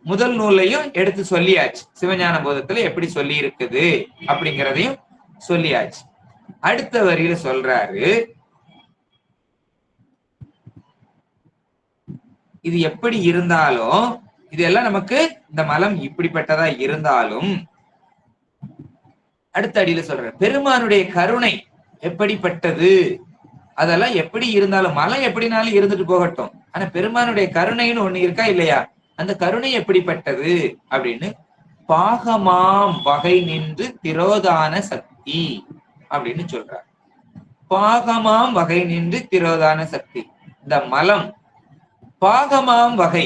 முதல் நூலையும் எடுத்து சொல்லியாச்சு. சிவஞான போதத்துல எப்படி சொல்லி இருக்குது அப்படிங்கிறதையும் சொல்லியாச்சு. அடுத்த வரியில சொல்றாரு, இது எப்படி இருந்தாலும், இதெல்லாம் நமக்கு இந்த மலம் இப்படிப்பட்டதா இருந்தாலும், அடுத்த அடியில சொல்ற பெருமானுடைய கருணை எப்படிப்பட்டது, அதெல்லாம் எப்படி இருந்தாலும் மலம் எப்படினாலும் இருந்துட்டு போகட்டும், ஆனா பெருமானுடைய கருணைன்னு ஒண்ணு இருக்கா இல்லையா, அந்த கருணை எப்படிப்பட்டது அப்படின்னு, பாகமாம் வகை நின்று திரோதான சக்தி அப்படின்னு சொல்றார். பாகமாம் வகை நின்று திரோதான சக்தி. இந்த மலம் பாகமாம் வகை,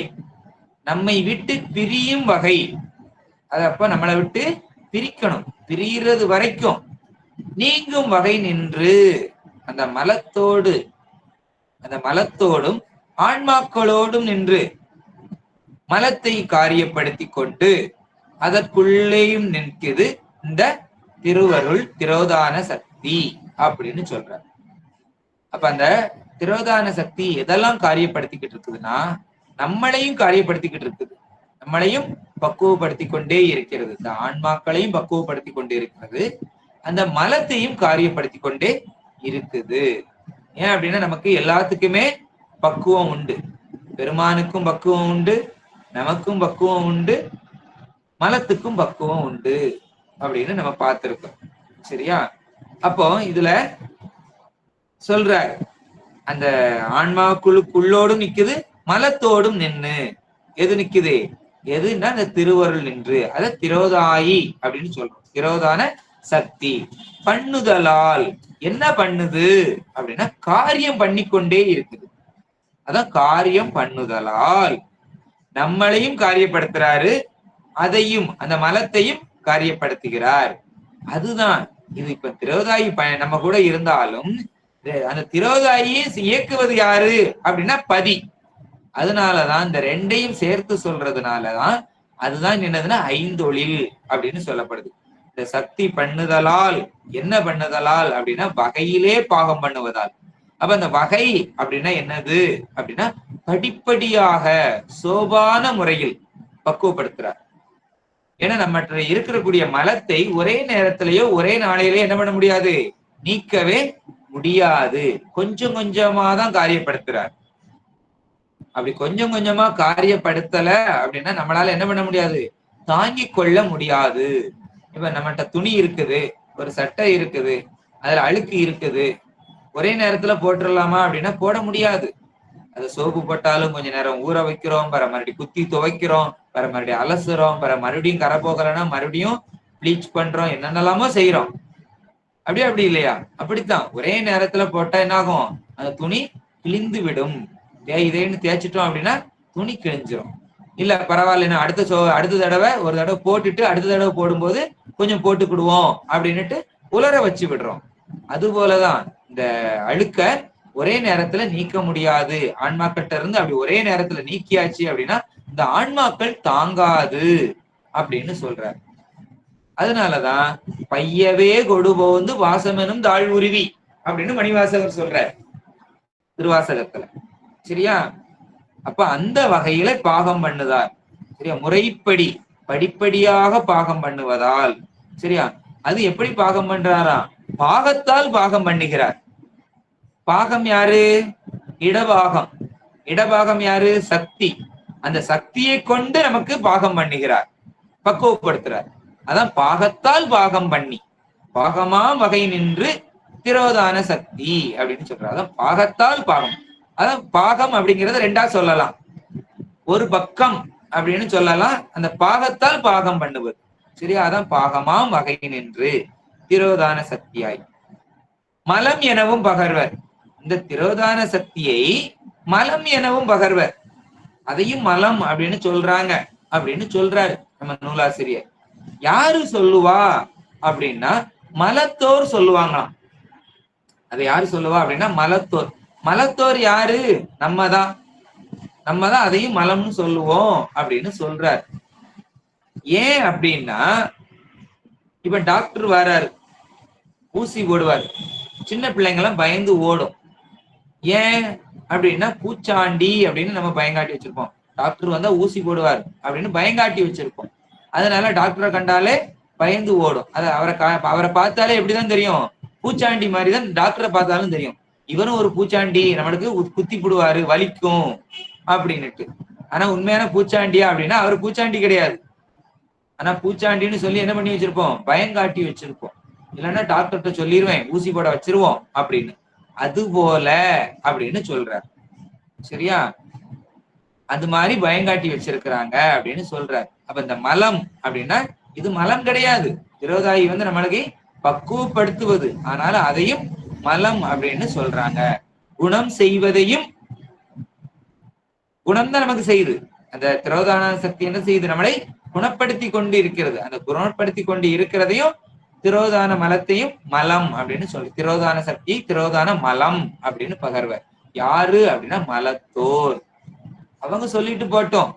நம்மை விட்டு பிரியும் வகை, அது அப்ப நம்மளை விட்டு பிரிக்கணும், பிரிகிறது வரைக்கும் நீங்கும் வகை நின்று, அந்த மலத்தோடும் ஆன்மாக்களோடும் நின்று மலத்தை காரியப்படுத்தி கொண்டு அதற்குள்ளேயும் நிற்கிறது இந்த திருவருள் திரோதான சக்தி அப்படின்னு சொல்றார். அப்ப அந்த திரோதான சக்தி எதெல்லாம் காரியப்படுத்திக்கிட்டு இருக்குதுன்னா, நம்மளையும் காரியப்படுத்திக்கிட்டு இருக்குது, நம்மளையும் பக்குவப்படுத்தி கொண்டே இருக்கிறது, இந்த ஆன்மாக்களையும் பக்குவப்படுத்தி கொண்டே இருக்கிறது, அந்த மலத்தையும் காரியப்படுத்தி கொண்டே இருக்குது. ஏன் அப்படின்னா நமக்கு எல்லாத்துக்குமே பக்குவம் உண்டு, பெருமானுக்கும் பக்குவம் உண்டு, நமக்கும் பக்குவம் உண்டு, மலத்துக்கும் பக்குவம் உண்டு அப்படின்னு நம்ம பார்த்திருக்கோம். சரியா? அப்போ இதுல சொல்ற அந்த ஆன்மாக்குழுக்குள்ளோடும் நிக்குது, மலத்தோடும் நின்னு எது நிக்குது, எதுன்னா அந்த திருவருள் நின்று, அத திரோதாயி அப்படின்னு சொல்றோம். திரோதான சக்தி பண்ணுதலால் என்ன பண்ணுது அப்படின்னா காரியம் பண்ணிக்கொண்டே இருக்குது. அதான் காரியம் பண்ணுதலால் நம்மளையும் காரியப்படுத்துறாரு, அதையும் அந்த மலத்தையும் காரியப்படுத்துகிறார். அதுதான் இது. இப்ப திரோதாயி நம்ம கூட இருந்தாலும் அந்த திரோதாயியை இயக்குவது யாரு அப்படின்னா பதி. அதனாலதான் இந்த ரெண்டையும் சேர்த்து சொல்றதுனாலதான் அதுதான் என்னதுன்னா ஐந்தொழில் அப்படின்னு சொல்லப்படுது. இந்த சக்தி பண்ணுதலால் என்ன பண்ணுதலால் அப்படின்னா வகையிலே பாகம் பண்ணுவதால். அப்ப அந்த வகை அப்படின்னா என்னது அப்படின்னா படிப்படியாக சோபான முறையில் பக்குவப்படுத்துறார். ஏன்னா நம்ம இருக்கக்கூடிய மலத்தை ஒரே நேரத்திலேயோ ஒரே நாளையிலேயோ என்ன பண்ண முடியாது, நீக்கவே முடியாது. கொஞ்சம் கொஞ்சமா தான் காரியப்படுத்துறார். அப்படி கொஞ்சம் கொஞ்சமா காரியப்படுத்தல அப்படின்னா நம்மளால என்ன பண்ண முடியாது, தாங்கி கொள்ள முடியாது. இப்ப நம்மகிட்ட துணி இருக்குது, ஒரு சட்டை இருக்குது, அதுல அழுக்கு இருக்குது, ஒரே நேரத்துல போட்டுடலாமா அப்படின்னா போட முடியாது. அது சோப்பு போட்டாலும் கொஞ்ச நேரம் ஊற வைக்கிறோம், பிற மறுபடியும் குத்தி துவைக்கிறோம், பிற மறுபடியும் அலசுறோம், பிற மறுபடியும் கரை போகலைன்னா மறுபடியும் ப்ளீச் பண்றோம், என்னென்னலாமோ செய்யறோம். அப்படி இல்லையா? அப்படித்தான் ஒரே நேரத்துல போட்டா என்ன ஆகும், அந்த துணி கிழிந்து விடும். இதேன்னு தேய்ச்சிட்டோம் அப்படின்னா துணி கிழிஞ்சிரும். இல்ல பரவாயில்ல, அடுத்த தடவை ஒரு தடவை போட்டுட்டு அடுத்த தடவை போடும்போது கொஞ்சம் போட்டுக்கிடுவோம் அப்படின்னுட்டு உலர வச்சு விடுறோம். அது போலதான் இந்த அழுக்க ஒரே நேரத்துல நீக்க முடியாது. ஆன்மாக்கிட்ட இருந்து அப்படி ஒரே நேரத்துல நீக்கியாச்சு அப்படின்னா இந்த ஆன்மாக்கள் தாங்காது அப்படின்னு சொல்றாரு. அதனாலதான் பையவே கொடுபோந்து வாசமெனும் தாழ் உருவி அப்படின்னு மணிவாசகர் சொல்றார் திருவாசகத்துல. சரியா? அப்ப அந்த வகையில பாகம் பண்ணுதார். சரியா? முறைப்படி படிப்படியாக பாகம் பண்ணுவதால். சரியா? அது எப்படி பாகம் பண்றாராம், பாகத்தால் பாகம் பண்ணுகிறார். பாகம் யாரு, இடபாகம். இடபாகம் யாரு, சக்தி. அந்த சக்தியை கொண்டு நமக்கு பாகம் பண்ணுகிறார், பக்குவப்படுத்துறார். அதான் பாகத்தால் பாகம் பண்ணி, பாகமா வகை நின்று திரோதான சக்தி அப்படின்னு சொல்றாரு. அதான் பாகத்தால் பாகம். அதான் பாகம் அப்படிங்கறத ரெண்டா சொல்லலாம். ஒரு பக்கம் அப்படின்னு சொல்லலாம், அந்த பாகத்தால் பாகம் பண்ணுவது. சரியா? அதான் பாகமாம் வகை நின்று திரோதான சக்தியாய். மலம் எனவும் பகர்வர். இந்த திரோதான சக்தியை மலம் எனவும் பகர்வர். அதையும் மலம் அப்படின்னு சொல்றாங்க அப்படின்னு சொல்றாரு நம்ம நூலாசிரியர். யாரு சொல்லுவா அப்படின்னா மலத்தோர் சொல்லுவாங்களாம். அதை யாரு சொல்லுவா அப்படின்னா மலத்தோர். மலத்தோர் யாரு? நம்ம தான் அதையும் மலம்னு சொல்லுவோம் அப்படின்னு சொல்றாரு. ஏன் அப்படின்னா இப்ப டாக்டர் வராரு, ஊசி போடுவார், சின்ன பிள்ளைங்கெல்லாம் பயந்து ஓடும். ஏன் அப்படின்னா பூச்சாண்டி அப்படின்னு நம்ம பயங்காட்டி வச்சிருப்போம். டாக்டர் வந்தா ஊசி போடுவார் அப்படின்னு பயங்காட்டி வச்சிருப்போம். அதனால டாக்டரை கண்டாலே பயந்து ஓடும். அது அவரை பார்த்தாலே எப்படிதான் தெரியும்? பூச்சாண்டி மாதிரிதான் டாக்டரை பார்த்தாலும் தெரியும். இவரும் ஒரு பூச்சாண்டி, நம்மளுக்கு குத்தி போடுவாரு, வலிக்கும் அப்படின்னுட்டு. ஆனா உண்மையான பூச்சாண்டியா அப்படின்னா அவர் பூச்சாண்டி கிடையாது. ஆனா பூச்சாண்டின்னு சொல்லி என்ன பண்ணி வச்சிருப்போம்? பயங்காட்டி வச்சிருப்போம். இல்லைன்னா டாக்டர்கிட்ட சொல்லிடுவேன், ஊசி போட வச்சிருவோம் அப்படின்னு. அது போல அப்படின்னு சொல்றார். சரியா? அது மாதிரி பயங்காட்டி வச்சிருக்கிறாங்க அப்படின்னு சொல்றாரு. அப்ப இந்த மலம் அப்படின்னா இது மலம் கிடையாது. திரோதாயி நம்மளுக்கு பக்குவப்படுத்துவது. ஆனால அதையும் மலம் அப்படின்னு சொல்றாங்க. குணம் செய்வதையும், குணம் தான் நமக்கு செய்யுது. அந்த திரோதான சக்தி என்ன செய்யுது? நம்மளை குணப்படுத்தி கொண்டு இருக்கிறது. அந்த குணப்படுத்தி கொண்டு இருக்கிறதையும் திரோதான மலத்தையும் மலம் அப்படின்னு சொல்லு. திரோதான சக்தி திரோதான மலம் அப்படின்னு பகர்வர். யாரு அப்படின்னா மலத்தோர். அவங்க சொல்லிட்டு போட்டோம்.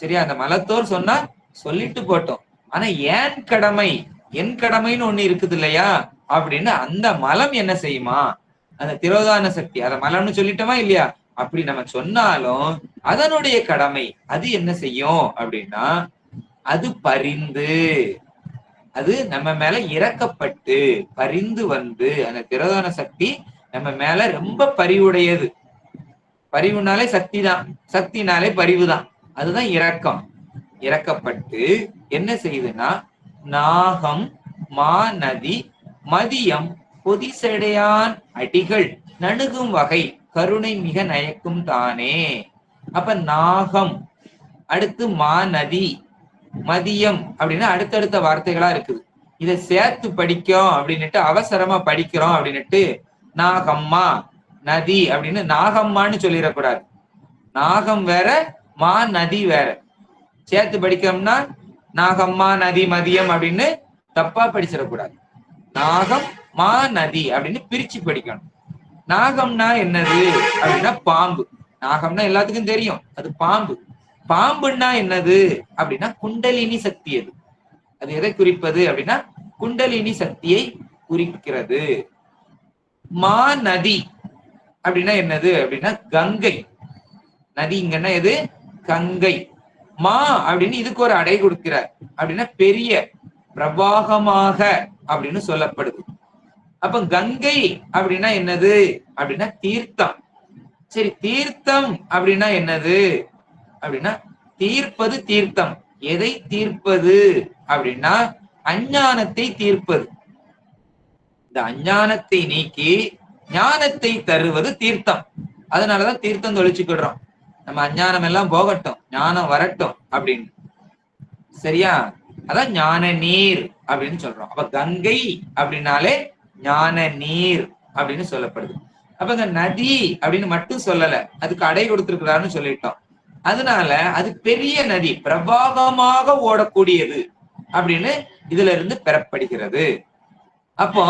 சரியா? அந்த மலத்தோர் சொன்னா சொல்லிட்டு போட்டோம். ஆனா ஏன் கடமை, என் கடமைன்னு ஒண்ணு இருக்குது இல்லையா அப்படின்னு அந்த மலம் என்ன செய்யுமா? அந்த திரோதான சக்தி அத மலம்னு சொல்லிட்டோமா இல்லையா? அப்படி நம்ம சொன்னாலும் அதனுடைய கடமை அது என்ன செய்யும் அப்படின்னா அது பரிந்து, அது நம்ம மேல இறக்கப்பட்டு பரிந்து வந்து அந்த திரோதான சக்தி நம்ம மேல ரொம்ப பரிவுடையது. பரிவுனாலே சக்தி தான், சக்தினாலே பரிவு தான். அதுதான் இரக்கம். இறக்கப்பட்டு என்ன செய்யுதுன்னா நாகம் மா நதி மதியம் பொதிசடையான் அடிகள் நணுகும் வகை கருணை மிக நயக்கும் தானே. அப்ப நாகம், அடுத்து மா நதி, மதியம் அப்படின்னா அடுத்தடுத்த வார்த்தைகளா இருக்குது. இதை சேர்த்து படிக்கும் அப்படின்னுட்டு அவசரமா படிக்கிறோம் அப்படின்னுட்டு நாகம்மா நதி அப்படின்னு நாகம்மான்னு சொல்லிடக்கூடாது. நாகம் வேற, மா நதி வேற. சேர்த்து படிக்கணும்னா நாகம்மா நதி மதியம் அப்படின்னு தப்பா படிச்சிடக்கூடாது. நாகம் மா நதி அப்படின்னு பிரிச்சு படிக்கணும். நாகம்னா என்னது அப்படின்னா பாம்பு. நாகம்னா எல்லாத்துக்கும் தெரியும், அது பாம்பு. பாம்புன்னா என்னது அப்படின்னா குண்டலினி சக்தி. அது அது எதை குறிப்பது அப்படின்னா குண்டலினி சக்தியை குறிக்கிறது. மா நதி அப்படின்னா என்னது அப்படின்னா கங்கை. நதிங்கன்னா எது? கங்கை. மா அப்படின்னு இதுக்கு ஒரு அடை கொடுக்கிறார். அப்படின்னா பெரிய, பிரவாகமாக அப்படின்னு சொல்லப்படுது. அப்ப கங்கை அப்படின்னா என்னது அப்படின்னா தீர்த்தம். சரி, தீர்த்தம் அப்படின்னா என்னது அப்படின்னா தீர்ப்பது. தீர்த்தம் எதை தீர்ப்பது அப்படின்னா அஞ்ஞானத்தை தீர்ப்பது. இந்த அஞ்ஞானத்தை நீக்கி ஞானத்தை தருவது தீர்த்தம். அதனாலதான் தீர்த்தம் தொழிச்சுக்கிடுறோம். நம்ம அஞ்ஞானம் எல்லாம் போகட்டும், ஞானம் வரட்டும் அப்படின்னு. சரியா? அதான் ஞான நீர் அப்படின்னு சொல்றோம். அப்ப கங்கை அப்படின்னாலே ஞான நீர் அப்படின்னு சொல்லப்படுது. அப்ப இங்க நதி அப்படின்னு மட்டும் சொல்லல, அதுக்கு அடை கொடுத்திருக்கிறாருன்னு சொல்லிட்டோம். அதனால அது பெரிய நதி, பிரவாகமாக ஓடக்கூடியது அப்படின்னு இதுல இருந்து பெறப்படுகிறது. அப்போ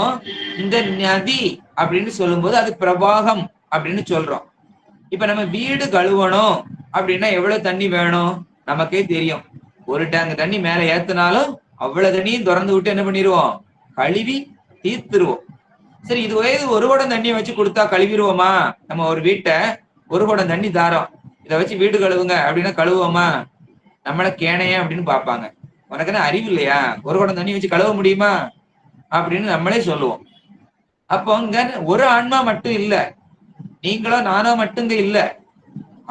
இந்த நதி அப்படின்னு சொல்லும்போது அது பிரவாகம் அப்படின்னு சொல்றோம். இப்ப நம்ம வீடு கழுவணும் அப்படின்னா எவ்வளவு தண்ணி வேணும் நமக்கே தெரியும். ஒரு டேங்க் தண்ணி மேல ஏத்தினாலும் அவ்வளவு தண்ணியும் திறந்து விட்டு என்ன பண்ணிடுவோம்? கழுவி தீர்த்துருவோம். சரி, இது வயது ஒரு குடம் தண்ணியை வச்சு கொடுத்தா கழுவிடுவோமா? நம்ம ஒரு வீட்டை ஒரு குடம் தண்ணி தாரோம், இதை வச்சு வீடு கழுவுங்க அப்படின்னா கழுவுவோமா? நம்மள கேனையே அப்படின்னு பார்ப்பாங்க. உனக்குன்னு அறிவு இல்லையா? ஒரு குடம் தண்ணி வச்சு கழுவ முடியுமா அப்படின்னு நம்மளே சொல்லுவோம். அப்போ இங்க ஒரு ஆன்மா மட்டும் இல்ல, நீங்களோ நானோ மட்டுங்க இல்ல,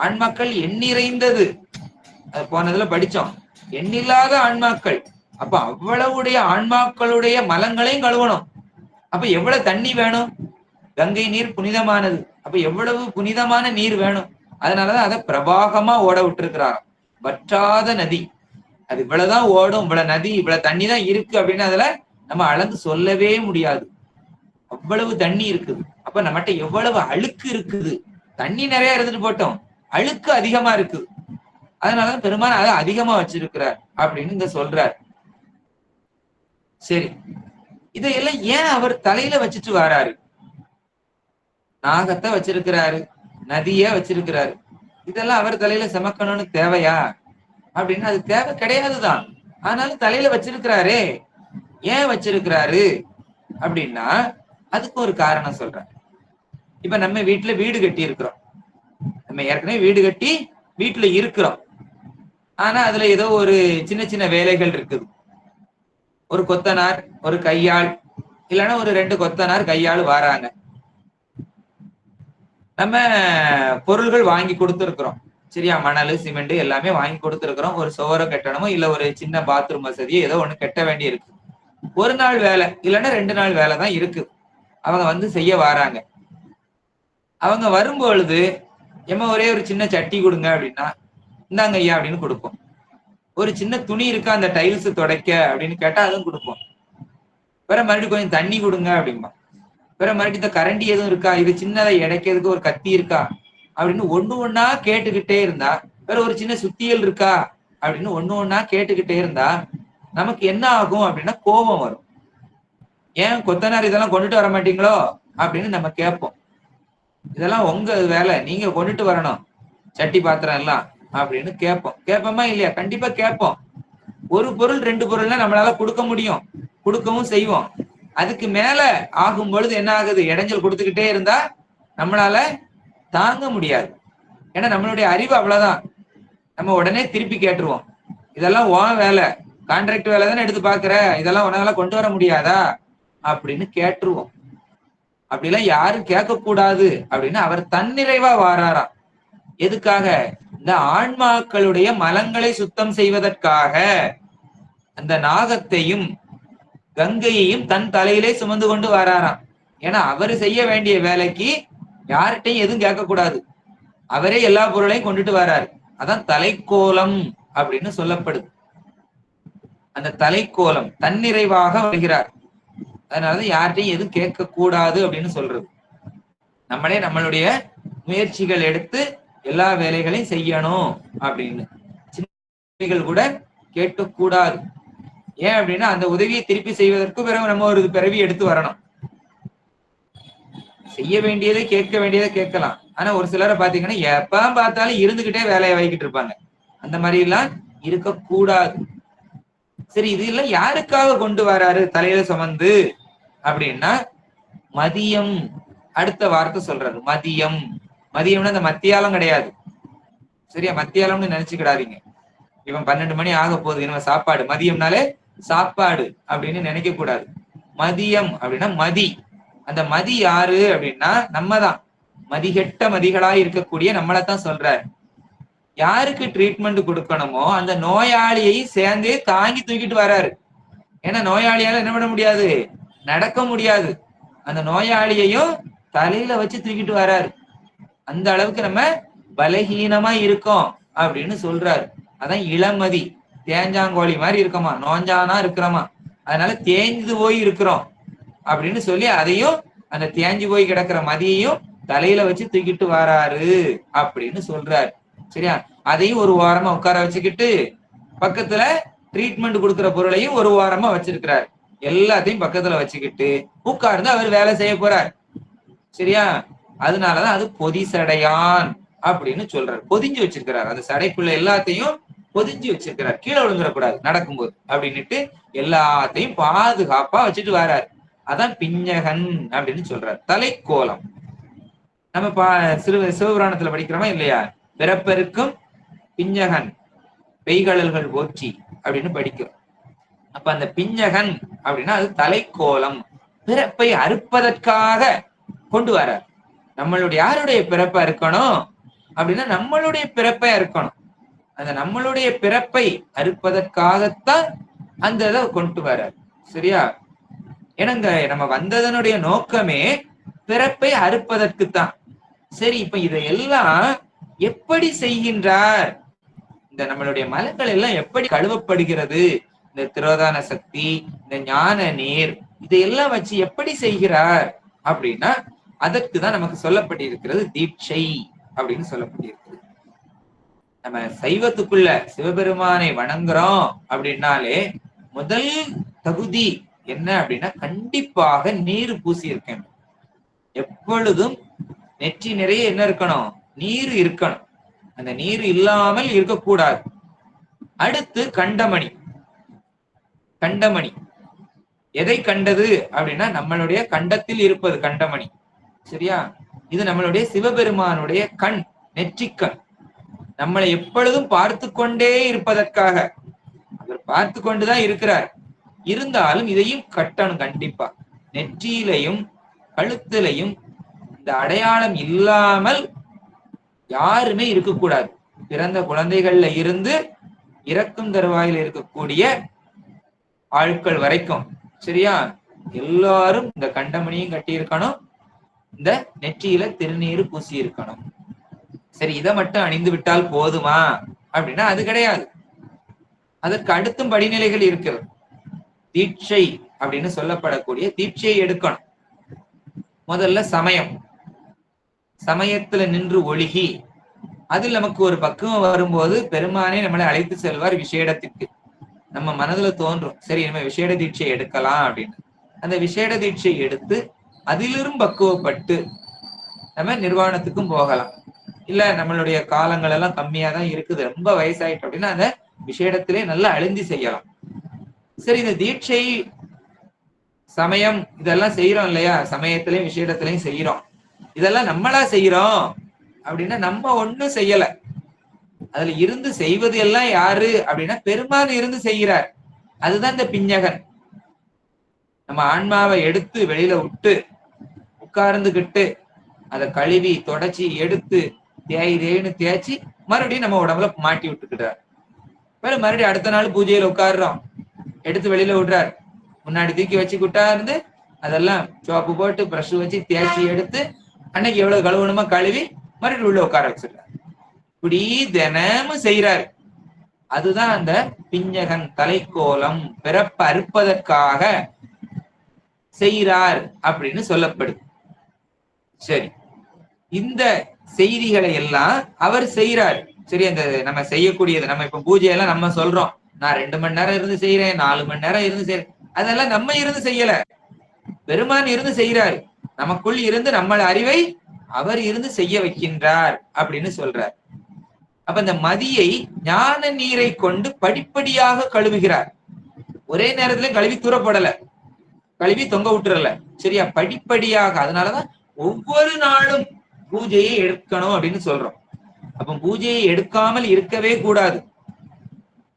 ஆன்மாக்கள் எண்ணிறைந்தது. அது போனதுல படிச்சோம், எண்ணில்லாத ஆன்மாக்கள். அப்ப அவ்வளவுடைய ஆன்மாக்களுடைய மலங்களையும் கழுவணும். அப்ப எவ்வளவு தண்ணி வேணும்? கங்கை நீர் புனிதமானது. அப்ப எவ்வளவு புனிதமான நீர் வேணும்? அதனாலதான் அதை பிரவாகமா ஓட விட்டுருக்கிறார். வற்றாத நதி. அது இவ்வளவுதான் ஓடும், இவ்வளவு நதி, இவ்வளவு தண்ணி தான் இருக்கு அப்படின்னு அதுல நம்ம அளந்து சொல்லவே முடியாது. அவ்வளவு தண்ணி இருக்குது. அப்ப நம்மகிட்ட எவ்வளவு அழுக்கு இருக்குது. தண்ணி நிறைய இருந்துட்டு போட்டோம், அழுக்கு அதிகமா இருக்குது. அதனாலதான் பெருமான் அதை அதிகமா வச்சிருக்கிறார் அப்படின்னு இங்க சொல்றார். சரி, இதையெல்லாம் ஏன் அவர் தலையில வச்சுட்டு வராரு? நாகத்தை வச்சிருக்கிறாரு, நதிய வச்சிருக்கிறாரு, இதெல்லாம் அவர் தலையில சுமக்கணும்னு தேவையா அப்படின்னு? அது தேவை கிடையாதுதான். ஆனாலும் தலையில வச்சிருக்கிறாரே, ஏன் வச்சிருக்கிறாரு அப்படின்னா அதுக்கு ஒரு காரணம் சொல்றேன். இப்ப நம்ம வீட்டுல வீடு கட்டி இருக்கிறோம், நம்ம ஏற்கனவே வீடு கட்டி வீட்டுல இருக்கிறோம். ஆனா அதுல ஏதோ ஒரு சின்ன சின்ன வேலைகள் இருக்குது. ஒரு கொத்தனார், ஒரு கையாள், இல்லைன்னா ஒரு 2 கொத்தனார் கையாள் வராங்க. நம்ம பொருள்கள் வாங்கி கொடுத்துருக்கிறோம், சரியா? மணல், சிமெண்ட் எல்லாமே வாங்கி கொடுத்துருக்கிறோம். ஒரு சுவரை கட்டணமோ இல்ல ஒரு சின்ன பாத்ரூம் வசதியோ ஏதோ ஒண்ணு கட்ட வேண்டி இருக்கு. ஒரு நாள் வேலை இல்லைன்னா 2 நாள் வேலை தான் இருக்கு. அவங்க வந்து செய்ய வராங்க. அவங்க வரும்பொழுது எம்ம ஒரே ஒரு சின்ன சட்டி கொடுங்க அப்படின்னா, இந்தாங்க ஐயா அப்படின்னு கொடுப்போம். ஒரு சின்ன துணி இருக்கா அந்த டைல்ஸ் துடைக்க அப்படின்னு கேட்டா அதுவும் கொடுப்போம். வேற மறுபடியும் கொஞ்சம் தண்ணி கொடுங்க அப்படின்பா. வேற மறுபடியும் இந்த கரண்டி எதுவும் இருக்கா, இது சின்னதை இடைக்கிறதுக்கு ஒரு கத்தி இருக்கா அப்படின்னு ஒண்ணு ஒண்ணா கேட்டுக்கிட்டே இருந்தா, வேற ஒரு சின்ன சுத்தியல் இருக்கா அப்படின்னு ஒண்ணு ஒண்ணா கேட்டுக்கிட்டே இருந்தா நமக்கு என்ன ஆகும் அப்படின்னா கோபம் வரும். ஏன் கொத்தனார் இதெல்லாம் கொண்டுட்டு வர மாட்டீங்களோ அப்படின்னு நம்ம கேட்போம். இதெல்லாம் உங்க வேலை, நீங்க கொண்டுட்டு வரணும் சட்டி பாத்திரம் எல்லாம் அப்படின்னு கேட்போம். கேட்போமா இல்லையா? கண்டிப்பா கேட்போம். ஒரு பொருள் 2 பொருள்னா நம்மளால கொடுக்க முடியும், கொடுக்கவும் செய்வோம். அதுக்கு மேல ஆகும் பொழுது என்ன ஆகுது? இடைஞ்சல் கொடுத்துக்கிட்டே இருந்தா நம்மளால தாங்க முடியாது. ஏன்னா நம்மளுடைய அறிவு அவ்வளவுதான். நம்ம உடனே திருப்பி கேட்டுருவோம், இதெல்லாம் உன் வேலை, கான்ட்ராக்ட் வேலை தானே எடுத்து பாக்குற, இதெல்லாம் உன்னால கொண்டு வர முடியாதா அப்படின்னு கேட்டுருவோம். அப்படிலாம் யாரும் கேட்க கூடாது அப்படின்னு அவர் தன்னிறைவா வாராராம். எதுக்காக? இந்த ஆன்மாக்களுடைய மலங்களை சுத்தம் செய்வதற்காக அந்த நாகத்தையும் கங்கையையும் தன் தலையிலே சுமந்து கொண்டு வராராம். ஏன்னா அவரு செய்ய வேண்டிய வேலைக்கு யார்கிட்டையும் எதுவும் கேட்க கூடாது, அவரே எல்லா பொருளையும் கொண்டுட்டு வராரு. அதான் தலைக்கோலம் அப்படின்னு சொல்லப்படுது. அந்த தலைக்கோலம் தன்னிறைவாக வருகிறார். அதனாலதான் யார்கிட்டையும் எதுவும் கேட்க கூடாது அப்படின்னு சொல்றது. நம்மளே நம்மளுடைய முயற்சிகள் எடுத்து எல்லா வேலைகளையும் செய்யணும் அப்படின்னு. சின்ன கூட கேட்கக்கூடாது. ஏன் அப்படின்னா அந்த உதவியை திருப்பி செய்வதற்கு பிறகு நம்ம ஒரு பிறவி எடுத்து வரணும். செய்ய வேண்டியதை கேட்க வேண்டியதை கேட்கலாம். ஆனா ஒரு சிலரை பாத்தீங்கன்னா எப்ப பார்த்தாலும் இருந்துகிட்டே வேலையை வைக்கிட்டு இருப்பாங்க. அந்த மாதிரி எல்லாம் இருக்கக்கூடாது. சரி, இது எல்லாம் யாருக்காக கொண்டு வராரு தலையில சுமந்து அப்படின்னா மதியம். அடுத்த வார்த்தை சொல்றாரு மதியம். மதியம்னா அந்த மத்தியாலம் கிடையாது, சரியா? மத்தியாலம்னு நினைச்சுக்கிடாதீங்க. இவன் 12 மணி ஆக போகுது, இவன் சாப்பாடு, மதியம்னாலே சாப்பாடு அப்படின்னு நினைக்க கூடாது. மதியம் அப்படின்னா மதி. அந்த மதி யாரு அப்படின்னா நம்ம தான். மதிகெட்ட மதிகளா இருக்கக்கூடிய நம்மளைத்தான் சொல்றாரு. யாருக்கு ட்ரீட்மெண்ட் கொடுக்கணுமோ அந்த நோயாளியை சேர்ந்தே தாங்கி தூக்கிட்டு வராரு. ஏன்னா நோயாளியால என்ன பண்ண முடியாது, நடக்க முடியாது. அந்த நோயாளியையும் தலையில வச்சு தூக்கிட்டு வராரு. அந்த அளவுக்கு நம்ம பலகீனமா இருக்கோம் அப்படின்னு சொல்றாரு. அதான் இளமதி. தேஞ்சாங்கோழி மாதிரி இருக்கோமா, நோஞ்சானா இருக்கிறோமா, அதனால தேஞ்சு போய் இருக்கிறோம் அப்படின்னு சொல்லி அதையும் அந்த தேஞ்சு போய் கிடக்கிற மதியையும் தலையில வச்சு தூக்கிட்டு வராரு அப்படின்னு சொல்றாரு. சரியா? அதையும் ஒரு வாரமா உட்கார வச்சுக்கிட்டு பக்கத்துல ட்ரீட்மெண்ட் கொடுக்கிற பொருளையும் ஒரு வாரமா வச்சிருக்கிறார். எல்லாத்தையும் பக்கத்துல வச்சுக்கிட்டு உட்கார்ந்து அவர் வேலை செய்ய போறார். சரியா? அதனாலதான் அது பொதி சடையான் அப்படின்னு சொல்றாரு. பொதிஞ்சு வச்சிருக்கிறார், அந்த சடைக்குள்ள எல்லாத்தையும் பொதிஞ்சு வச்சிருக்கிறார். கீழே விழுந்துடக்கூடாது நடக்கும்போது அப்படின்னுட்டு எல்லாத்தையும் பாதுகாப்பா வச்சுட்டு வராரு. அதான் பிஞ்சகன் அப்படின்னு சொல்றாரு. தலைக்கோலம். நம்ம சிவபுராணத்துல படிக்கிறோமா இல்லையா? பிறப்பெருக்கும் பிஞ்சகன் பெய்கழல்கள் போற்றி அப்படின்னு படிக்கிறோம். அப்ப அந்த பிஞ்சகன் அப்படின்னா அது தலைக்கோலம். பிறப்பை அறுப்பதற்காக கொண்டு வரார். நம்மளுடைய யாருடைய பிறப்பா இருக்கணும் அப்படின்னா நம்மளுடைய பிறப்பை அறுக்கணும். அந்த நம்மளுடைய பிறப்பை அறுப்பதற்காகத்தான் அந்த இதை கொண்டு வரார். சரியா? ஏன்னாங்க நம்ம வந்ததனுடைய நோக்கமே பிறப்பை அறுப்பதற்குத்தான். சரி, இப்ப இதையெல்லாம் எப்படி செய்கின்றார்? இந்த நம்மளுடைய மலங்கள் எல்லாம் எப்படி கழுவப்படுகிறது? இந்த திரோதான சக்தி, இந்த ஞான நீர், இதையெல்லாம் வச்சு எப்படி செய்கிறார் அப்படின்னா அதற்குதான் நமக்கு சொல்லப்பட்டிருக்கிறது தீட்சை அப்படின்னு சொல்லப்பட்டிருக்கிறது. நம்ம சைவத்துக்குள்ள சிவபெருமானை வணங்குறோம் அப்படின்னாலே முதல் தகுதி என்ன அப்படின்னா கண்டிப்பாக நீர் பூசி இருக்கணும். எப்பொழுதும் நெற்றி நிறைய என்ன இருக்கணும்? நீர் இருக்கணும். அந்த நீர் இல்லாமல் இருக்கக்கூடாது. அடுத்து கண்டமணி. கண்டமணி எதை கண்டது அப்படின்னா நம்மளுடைய கண்டத்தில் இருப்பது கண்டமணி. சரியா? இது நம்மளுடைய சிவபெருமானுடைய கண், நெற்றிக்கண். நம்மளை எப்பொழுதும் பார்த்து கொண்டே இருப்பதற்காக அவர் பார்த்து கொண்டுதான் இருக்கிறார். இருந்தாலும் இதையும் கட்டணும் கண்டிப்பா. நெற்றியிலையும் கழுத்திலையும் இந்த அடையாளம் இல்லாமல் யாருமே இருக்கக்கூடாது. பிறந்த குழந்தைகள்ல இருந்து இறக்கும் தருவாயில் இருக்கக்கூடிய ஆட்கள் வரைக்கும், சரியா, எல்லாரும் இந்த கண்டமணியும் கட்டி இருக்கணும், இந்த நெற்றியில திருநீர் பூசி இருக்கணும். சரி, இதை மட்டும் அணிந்து விட்டால் போதுமா அப்படின்னா அது கிடையாது. அதற்கு அடுத்தும் படிநிலைகள் இருக்கிறது. தீட்சை அப்படின்னு சொல்லப்படக்கூடிய தீட்சையை எடுக்கணும். முதல்ல சமயம். சமயத்துல நின்று ஒழுகி அதில் நமக்கு ஒரு பக்குவம் வரும்போது பெருமானே நம்மளை அழைத்து செல்வார் விஷேடத்திற்கு. நம்ம மனதுல தோன்றும், சரி நம்ம விஷேட தீட்சை எடுக்கலாம் அப்படின்னு. அந்த விஷேட தீட்சை எடுத்து அதிலிரும் பக்குவப்பட்டு நம்ம நிர்வாணத்துக்கும் போகலாம். இல்ல நம்மளுடைய காலங்கள் எல்லாம் கம்மியா தான் இருக்குது, ரொம்ப வயசாயிட்டு அப்படின்னா அந்த விஷேடத்திலே நல்லா அழுந்தி செய்யலாம். சரி, இந்த தீட்சை சமயம் இதெல்லாம் செய்யறோம் இல்லையா? சமயத்திலையும் விஷேடத்திலையும் செய்யறோம். இதெல்லாம் நம்மளா செய்யறோம் அப்படின்னா நம்ம ஒண்ணும் செய்யல. அதுல இருந்து செய்வது எல்லாம் யாரு அப்படின்னா பெருமான் இருந்து செய்கிறார். அதுதான் இந்த பிஞ்சகன். நம்ம ஆன்மாவை எடுத்து வெளியில விட்டு உட்கார்ந்துகிட்டு அதை கழுவி தொடச்சி எடுத்து தேய்ன்னு தேய்ச்சி மறுபடியும் நம்ம உடம்புல மாட்டி விட்டுக்கிட்டார். மறுபடியும் அடுத்த நாள் பூஜையில உட்காடுறோம், எடுத்து வெளியில விடுறார். முன்னாடி தூக்கி வச்சுக்கிட்டா இருந்து அதெல்லாம் சோப்பு போட்டு பிரஷ் வச்சு தேய்ச்சி எடுத்து அன்னைக்கு எவ்வளவு கழுவணுமா கழுவி மறுபடியும் உள்ள உட்கார வச்சிருக்காரு. இப்படி தினமும் செய்யறாரு. அதுதான் அந்த பிஞ்சகன் தலைக்கோலம் பிறப்ப அறுப்பதற்காக செய்கிறார் அப்படின்னு சொல்லப்படுது. சரி, இந்த செய்திகளை எல்லாம் அவர் செய்யறாரு. சரி, அந்த நம்ம செய்யக்கூடியது, நம்ம இப்ப பூஜையெல்லாம் நம்ம சொல்றோம், நான் 2 மணி நேரம் இருந்து செய்யறேன், 4 மணி நேரம் இருந்து செய்யறேன். அதெல்லாம் நம்ம இருந்து செய்யல, பெருமான் இருந்து செய்யறாரு. நமக்குள் இருந்து நம்ம அறிவை அவர் இருந்து செய்ய வைக்கின்றார் அப்படின்னு சொல்றார். அப்ப இந்த மதியை ஞான நீரை கொண்டு படிப்படியாக கழுவுகிறார். ஒரே நேரத்துல கழுவி தூரப்படல, கழுவி தொங்க விட்டுறல. சரியா? படிப்படியாக. அதனாலதான் ஒவ்வொரு நாளும் பூஜையை எடுக்கணும் அப்படின்னு சொல்றோம். அப்ப பூஜையை எடுக்காமல் இருக்கவே கூடாது.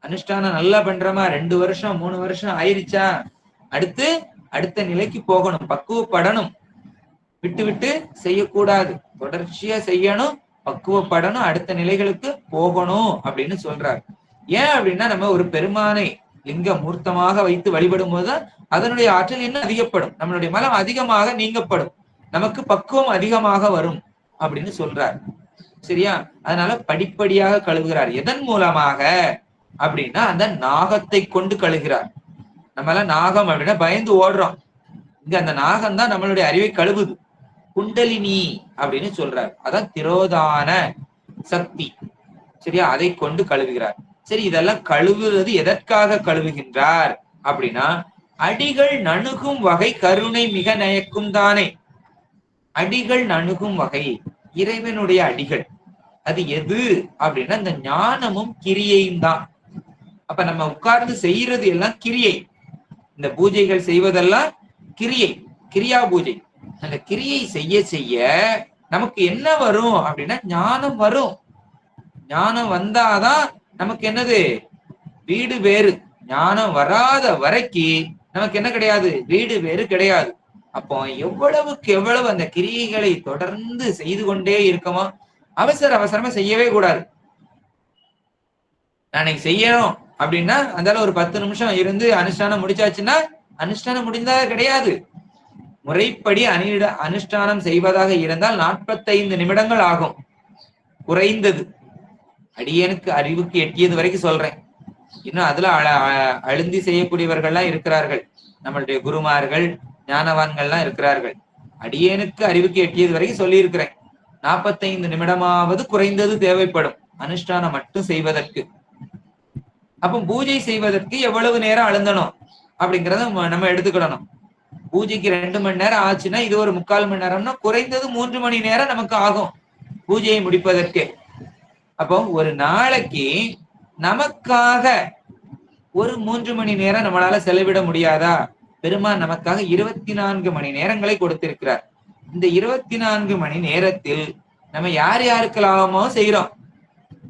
அனுஷ்டானம் நல்லா பண்றோமா, 2 வருஷம் 3 வருஷம் ஆயிருச்சா, அடுத்த நிலைக்கு போகணும், பக்குவப்படணும். விட்டு விட்டு செய்யக்கூடாது, தொடர்ச்சியா செய்யணும், பக்குவப்படணும், அடுத்த நிலைகளுக்கு போகணும் அப்படின்னு சொல்றாரு. ஏன் அப்படின்னா நம்ம ஒரு பெருமானை லிங்க மூர்த்தமாக வைத்து வழிபடும் போதுதான் அதனுடைய ஆற்றல் இன்னும் அதிகப்படும், நம்மளுடைய மலம் அதிகமாக நீங்கப்படும், நமக்கு பக்குவம் அதிகமாக வரும் அப்படின்னு சொல்றார். சரியா? அதனால படிப்படியாக கழுவுகிறார். எதன் மூலமாக அப்படின்னா அந்த நாகத்தை கொண்டு கழுகிறார். நம்ம எல்லாம் நாகம் அப்படின்னா பயந்து ஓடுறோம். இங்க அந்த நாகம் தான் நம்மளுடைய அறிவை கழுவுது. குண்டலினி அப்படின்னு சொல்றார். அதான் திரோதான சக்தி. சரியா? அதை கொண்டு கழுவுகிறார். சரி, இதெல்லாம் கழுவுறது எதற்காக கழுவுகின்றார் அப்படின்னா அடிகள் நணுகும் வகை கருணை மிக நயக்கும் தானே. அடிகள் நணுகும் வகை இறைவனுடைய அடிகள். அது எது அப்படின்னா இந்த ஞானமும் கிரியையும் தான். அப்ப நம்ம உட்கார்ந்து செய்யறது எல்லாம் கிரியை. இந்த பூஜைகள் செய்வதெல்லாம் கிரியை, கிரியா பூஜை. அந்த கிரியை செய்ய செய்ய நமக்கு என்ன வரும் அப்படின்னா ஞானம் வரும். ஞானம் வந்தாதான் நமக்கு என்னது? வீடு வேறு. ஞானம் வராத வரைக்கும் நமக்கு என்ன கிடையாது? வீடு வேறு கிடையாது. அப்போ எவ்வளவுக்கு எவ்வளவு அந்த கிரியைகளை தொடர்ந்து செய்து கொண்டே இருக்கமோ, அவசரமா செய்யவே கூடாது. நான் செய்யணும் அப்படின்னா அந்தால ஒரு 10 நிமிஷம் இருந்து அனுஷ்டானம் முடிச்சாச்சுன்னா அனுஷ்டானம் முடிந்தா கிடையாது. முறைப்படி அனுஷ்டானம் செய்வதாக இருந்தால் 45 நிமிடங்கள் ஆகும் குறைந்தது. அடியனுக்கு அறிவுக்கு எட்டியது வரைக்கும் சொல்றேன். இன்னும் அதுல அழுந்தி செய்யக்கூடியவர்கள்லாம் இருக்கிறார்கள், நம்மளுடைய குருமார்கள் ஞானவான்கள்லாம் இருக்கிறார்கள். அடியனுக்கு அறிவுக்கு எட்டியது வரைக்கும் சொல்லி இருக்கிறேன். 45 நிமிடமாவது குறைந்தது தேவைப்படும். அனுஷ்டானம் மட்டும் செய்வதற்கு. அப்ப பூஜை செய்வதற்கு எவ்வளவு நேரம் அழுந்தணும் அப்படிங்கறத நம்ம எடுத்துக்கிடணும். பூஜைக்கு 2 மணி நேரம் ஆச்சுன்னா இது ஒரு 3/4 மணி நேரம்னா குறைந்தது 3 மணி நேரம் நமக்கு ஆகும் பூஜையை முடிப்பதற்கு. அப்போ ஒரு நாளைக்கு நமக்காக ஒரு 3 மணி நேரம் நம்மளால செலவிட முடியாதா? பெருமான் நமக்காக 24 மணி நேரங்களை கொடுத்திருக்கிறார். இந்த 24 மணி நேரத்தில் நம்ம யார் யாருக்கெல்லாமோ செய்யறோம்.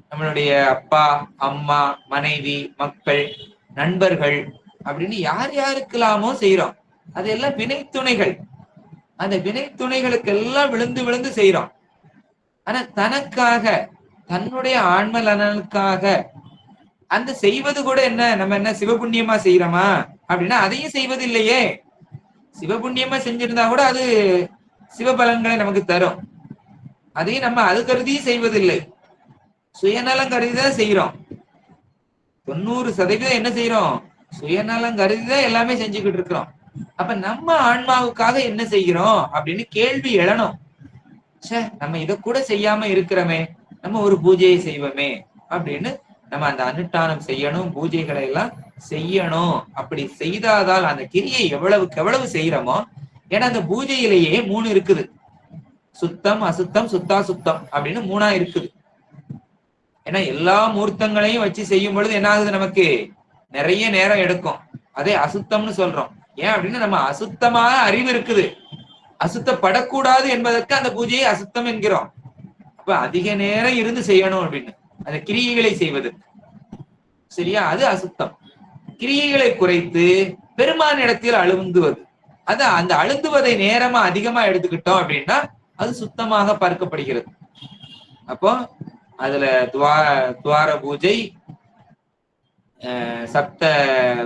நம்மளுடைய அப்பா, அம்மா, மனைவி, மக்கள், நண்பர்கள் அப்படின்னு யார் யாருக்கெல்லாமோ செய்யறோம். அதெல்லாம் வினைத்துணைகள். அந்த வினைத்துணைகளுக்கு எல்லாம் விழுந்து விழுந்து செய்யறோம். ஆனா தனக்காக, தன்னுடைய ஆன்ம நலனுக்காக அந்த செய்வது கூட என்ன, நம்ம என்ன சிவபுண்ணியமா செய்யறோமா அப்படின்னா அதையும் செய்வது இல்லையே. சிவபுண்ணியமா செஞ்சிருந்தா கூட அது சிவபலன்களை நமக்கு தரும். அதையும் நம்ம அது கருதியும் செய்வதில்லை. சுயநலம் கருதிதான் செய்யறோம். 90% என்ன செய்யறோம்? சுயநலம் கருதிதான் எல்லாமே செஞ்சுக்கிட்டு இருக்கிறோம். அப்ப நம்ம ஆன்மாவுக்காக என்ன செய்கிறோம் அப்படின்னு கேள்வி எழணும். நம்ம இதை கூட செய்யாம இருக்கிறோமே, நம்ம ஒரு பூஜையை செய்வோமே அப்படின்னு நம்ம அந்த அனுஷ்டானம் செய்யணும், பூஜைகளை எல்லாம் செய்யணும். அப்படி செய்தாதால் அந்த கிரியை எவ்வளவுக்கு எவ்வளவு செய்யறோமோ, ஏன்னா அந்த பூஜையிலேயே 3 இருக்குது. சுத்தம், அசுத்தம், சுத்தா சுத்தம் அப்படின்னு 3ஆ இருக்குது. ஏன்னா எல்லா மூர்த்தங்களையும் வச்சு செய்யும் பொழுது என்ன ஆகுது, நமக்கு நிறைய நேரம் எடுக்கும். அதே அசுத்தம்னு சொல்றோம். ஏன் அப்படின்னா நம்ம அசுத்தமாக அறிவு இருக்குது, அசுத்தப்படக்கூடாது என்பதற்கு அந்த பூஜையை அசுத்தம் என்கிறோம். அப்ப அதிக நேரம் இருந்து செய்யணும் அப்படின்னு அந்த கிரியைகளை செய்வது சரியா, அது அசுத்தம். கிரியைகளை குறைத்து பெருமான் இடத்தில் அழுந்துவது, அது அந்த அழுந்துவதை நேரமா அதிகமா எடுத்துக்கிட்டோம் அப்படின்னா அது சுத்தமாக பார்க்கப்படுகிறது. அப்போ அதுல துவார பூஜை, சப்த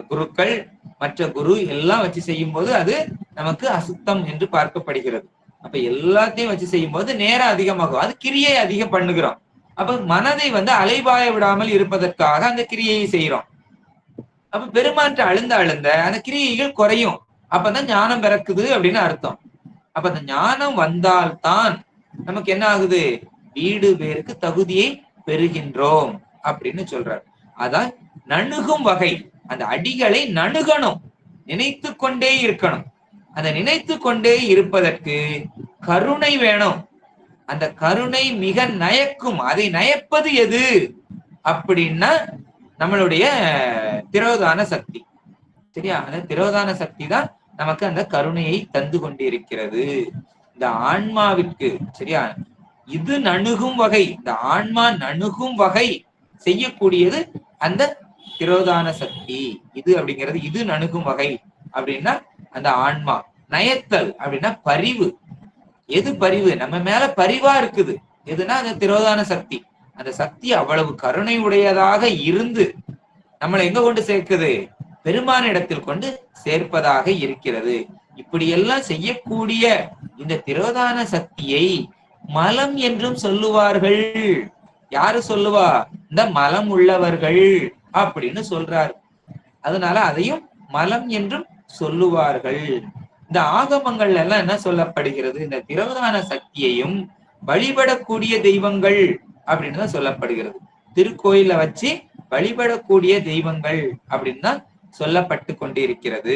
குருக்கள், மற்ற குரு எல்லாம் வச்சு செய்யும் போது அது நமக்கு அசுத்தம் என்று பார்க்கப்படுகிறது. அப்ப எல்லாத்தையும் வச்சு செய்யும் போது நேரம் அதிகமாகும். அது கிரியை அதிகம் பண்ணுகிறோம். அப்ப மனதை அலைபாய விடாமல் இருப்பதற்காக அந்த கிரியையை செய்யறோம். அப்ப பெருமாற்ற அழுந்த அந்த கிரியைகள் குறையும். அப்பதான் ஞானம் பிறக்குது அப்படின்னு அர்த்தம். அப்ப அந்த ஞானம் வந்தால்தான் நமக்கு என்ன ஆகுது, வீடு பேருக்கு தகுதியை பெறுகின்றோம் அப்படின்னு சொல்றார். அதான் நணுகும் வகை. அந்த அடிகளை நணுகணும், நினைத்து கொண்டே இருக்கணும். அந்த நினைத்து கொண்டே இருப்பதற்கு கருணை வேணும். அந்த கருணை மிக நயக்கும். அதை நயப்பது எது அப்படின்னா நம்மளுடைய திரோதான சக்தி. சரியா, அந்த திரோதான சக்தி தான் நமக்கு அந்த கருணையை தந்து கொண்டிருக்கிறது இந்த ஆன்மாவிற்கு. சரியா, இது நணுகும் வகை. இந்த ஆன்மா நணுகும் வகை செய்யக்கூடியது அந்த திரோதான சக்தி. இது அப்படிங்கிறது இது நணுகும் வகை அப்படின்னா அந்த ஆன்மா. நயத்தல் அப்படின்னா பரிவு. எது பரிவு? நம்ம மேல பரிவா இருக்குது எதுனா அந்த திரோதான சக்தி. அந்த சக்தி அவ்வளவு கருணை உடையதாக இருந்து நம்மளை எங்க கொண்டு சேர்க்குது, பெருமான இடத்தில் கொண்டு சேர்ப்பதாக இருக்கிறது. இப்படியெல்லாம் செய்யக்கூடிய இந்த திரோதான சக்தியை மலம் என்றும் சொல்லுவார்கள். யாரு சொல்லுவா? இந்த மலம் உள்ளவர்கள் அப்படின்னு சொல்றாரு. அதனால அதையும் மலம் என்றும் சொல்லுவார்கள். இந்த ஆகமங்கள்ல எல்லாம் என்ன சொல்லப்படுகிறது, இந்த திரோதான சக்தியையும் வழிபடக்கூடிய தெய்வங்கள் அப்படின்னு தான் சொல்லப்படுகிறது. திருக்கோயில வச்சு வழிபடக்கூடிய தெய்வங்கள் அப்படின்னு தான் சொல்லப்பட்டு கொண்டிருக்கிறது,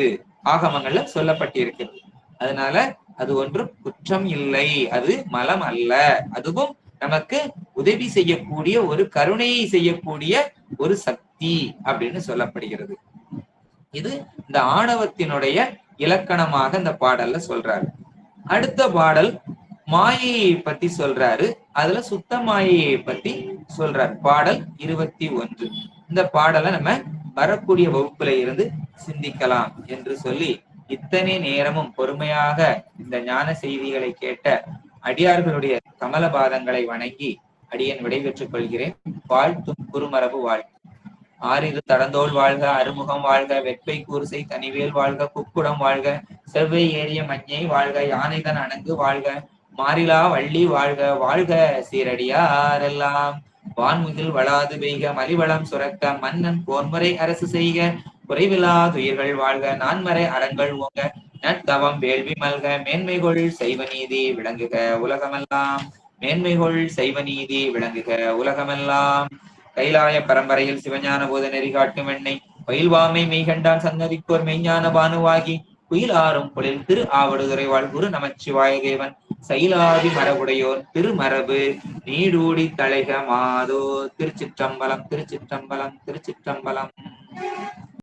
ஆகமங்கள்ல சொல்லப்பட்டிருக்கிறது. அதனால அது ஒன்றும் குற்றம் இல்லை, அது மலம் அல்ல. அதுவும் நமக்கு உதவி செய்யக்கூடிய ஒரு கருணையை செய்யக்கூடிய ஒரு சக்தி அப்படின்னு சொல்லப்படுகிறது. இது இந்த ஆணவத்தினுடைய இலக்கணமாக இந்த பாடல்ல சொல்றாரு. அடுத்த பாடல் மாயையை பத்தி சொல்றாரு. அதுல சுத்த மாயையை பத்தி சொல்றாரு. பாடல் 21. இந்த பாடலை நம்ம வரக்கூடிய வகுப்புல இருந்து சிந்திக்கலாம் என்று சொல்லி, இத்தனை நேரமும் பொறுமையாக இந்த ஞான செய்திகளை கேட்ட அடியார்களுடைய கமலபாதங்களை வணங்கி அடியன் விடைபெற்றுக் கொள்கிறேன். வாழ்த்தும் குருமரபு வாழ்த்து. ஆறிரு தடந்தோள் வாழ்க, அறுமுகம் வாழ்க, வெப்பை கூர்சை தனிவேல் வாழ்க, குக்குடம் வாழ்க, செவ்வை ஏறிய மஞ்சை வாழ்க, யானைதன் அணங்கு வாழ்க, மாறிலா வள்ளி வாழ்க, வாழ்க சீரடியாரெல்லாம். வான்முகில் வளாது பெய்க, மலிவளம் சுரக்க, மன்னன் போர்முறை அரசு செய்க, குறைவிலாதுயிர்கள் வாழ்க, நான்மறை அறங்கள் ஓங்க, நற்தவம் வேள்வி மல்க, மேன்மைகொள் செய்வ நீதி விளங்குக உலகமெல்லாம். மேன்மைகொள் சைவ நீதி விளங்குக உலகமெல்லாம். கைலாய பரம்பரையில் சிவஞான போத நெறி காட்டும் எண்ணெய் பயில்வாமை மெய்கண்டான் சன்னதிக்கோர் மெய்ஞான பானுவாகி குயிலாரும் பொழில் திரு ஆவடுதுறை வாழ்குரு நமச்சிவாய தேவன் சைலாதி மரபுடையோர் திருமரபு நீடூடி தலைக மாதோ. திருச்சிற்றம்பலம் திருச்சிற்றம்பலம் திருச்சிற்றம்பலம்.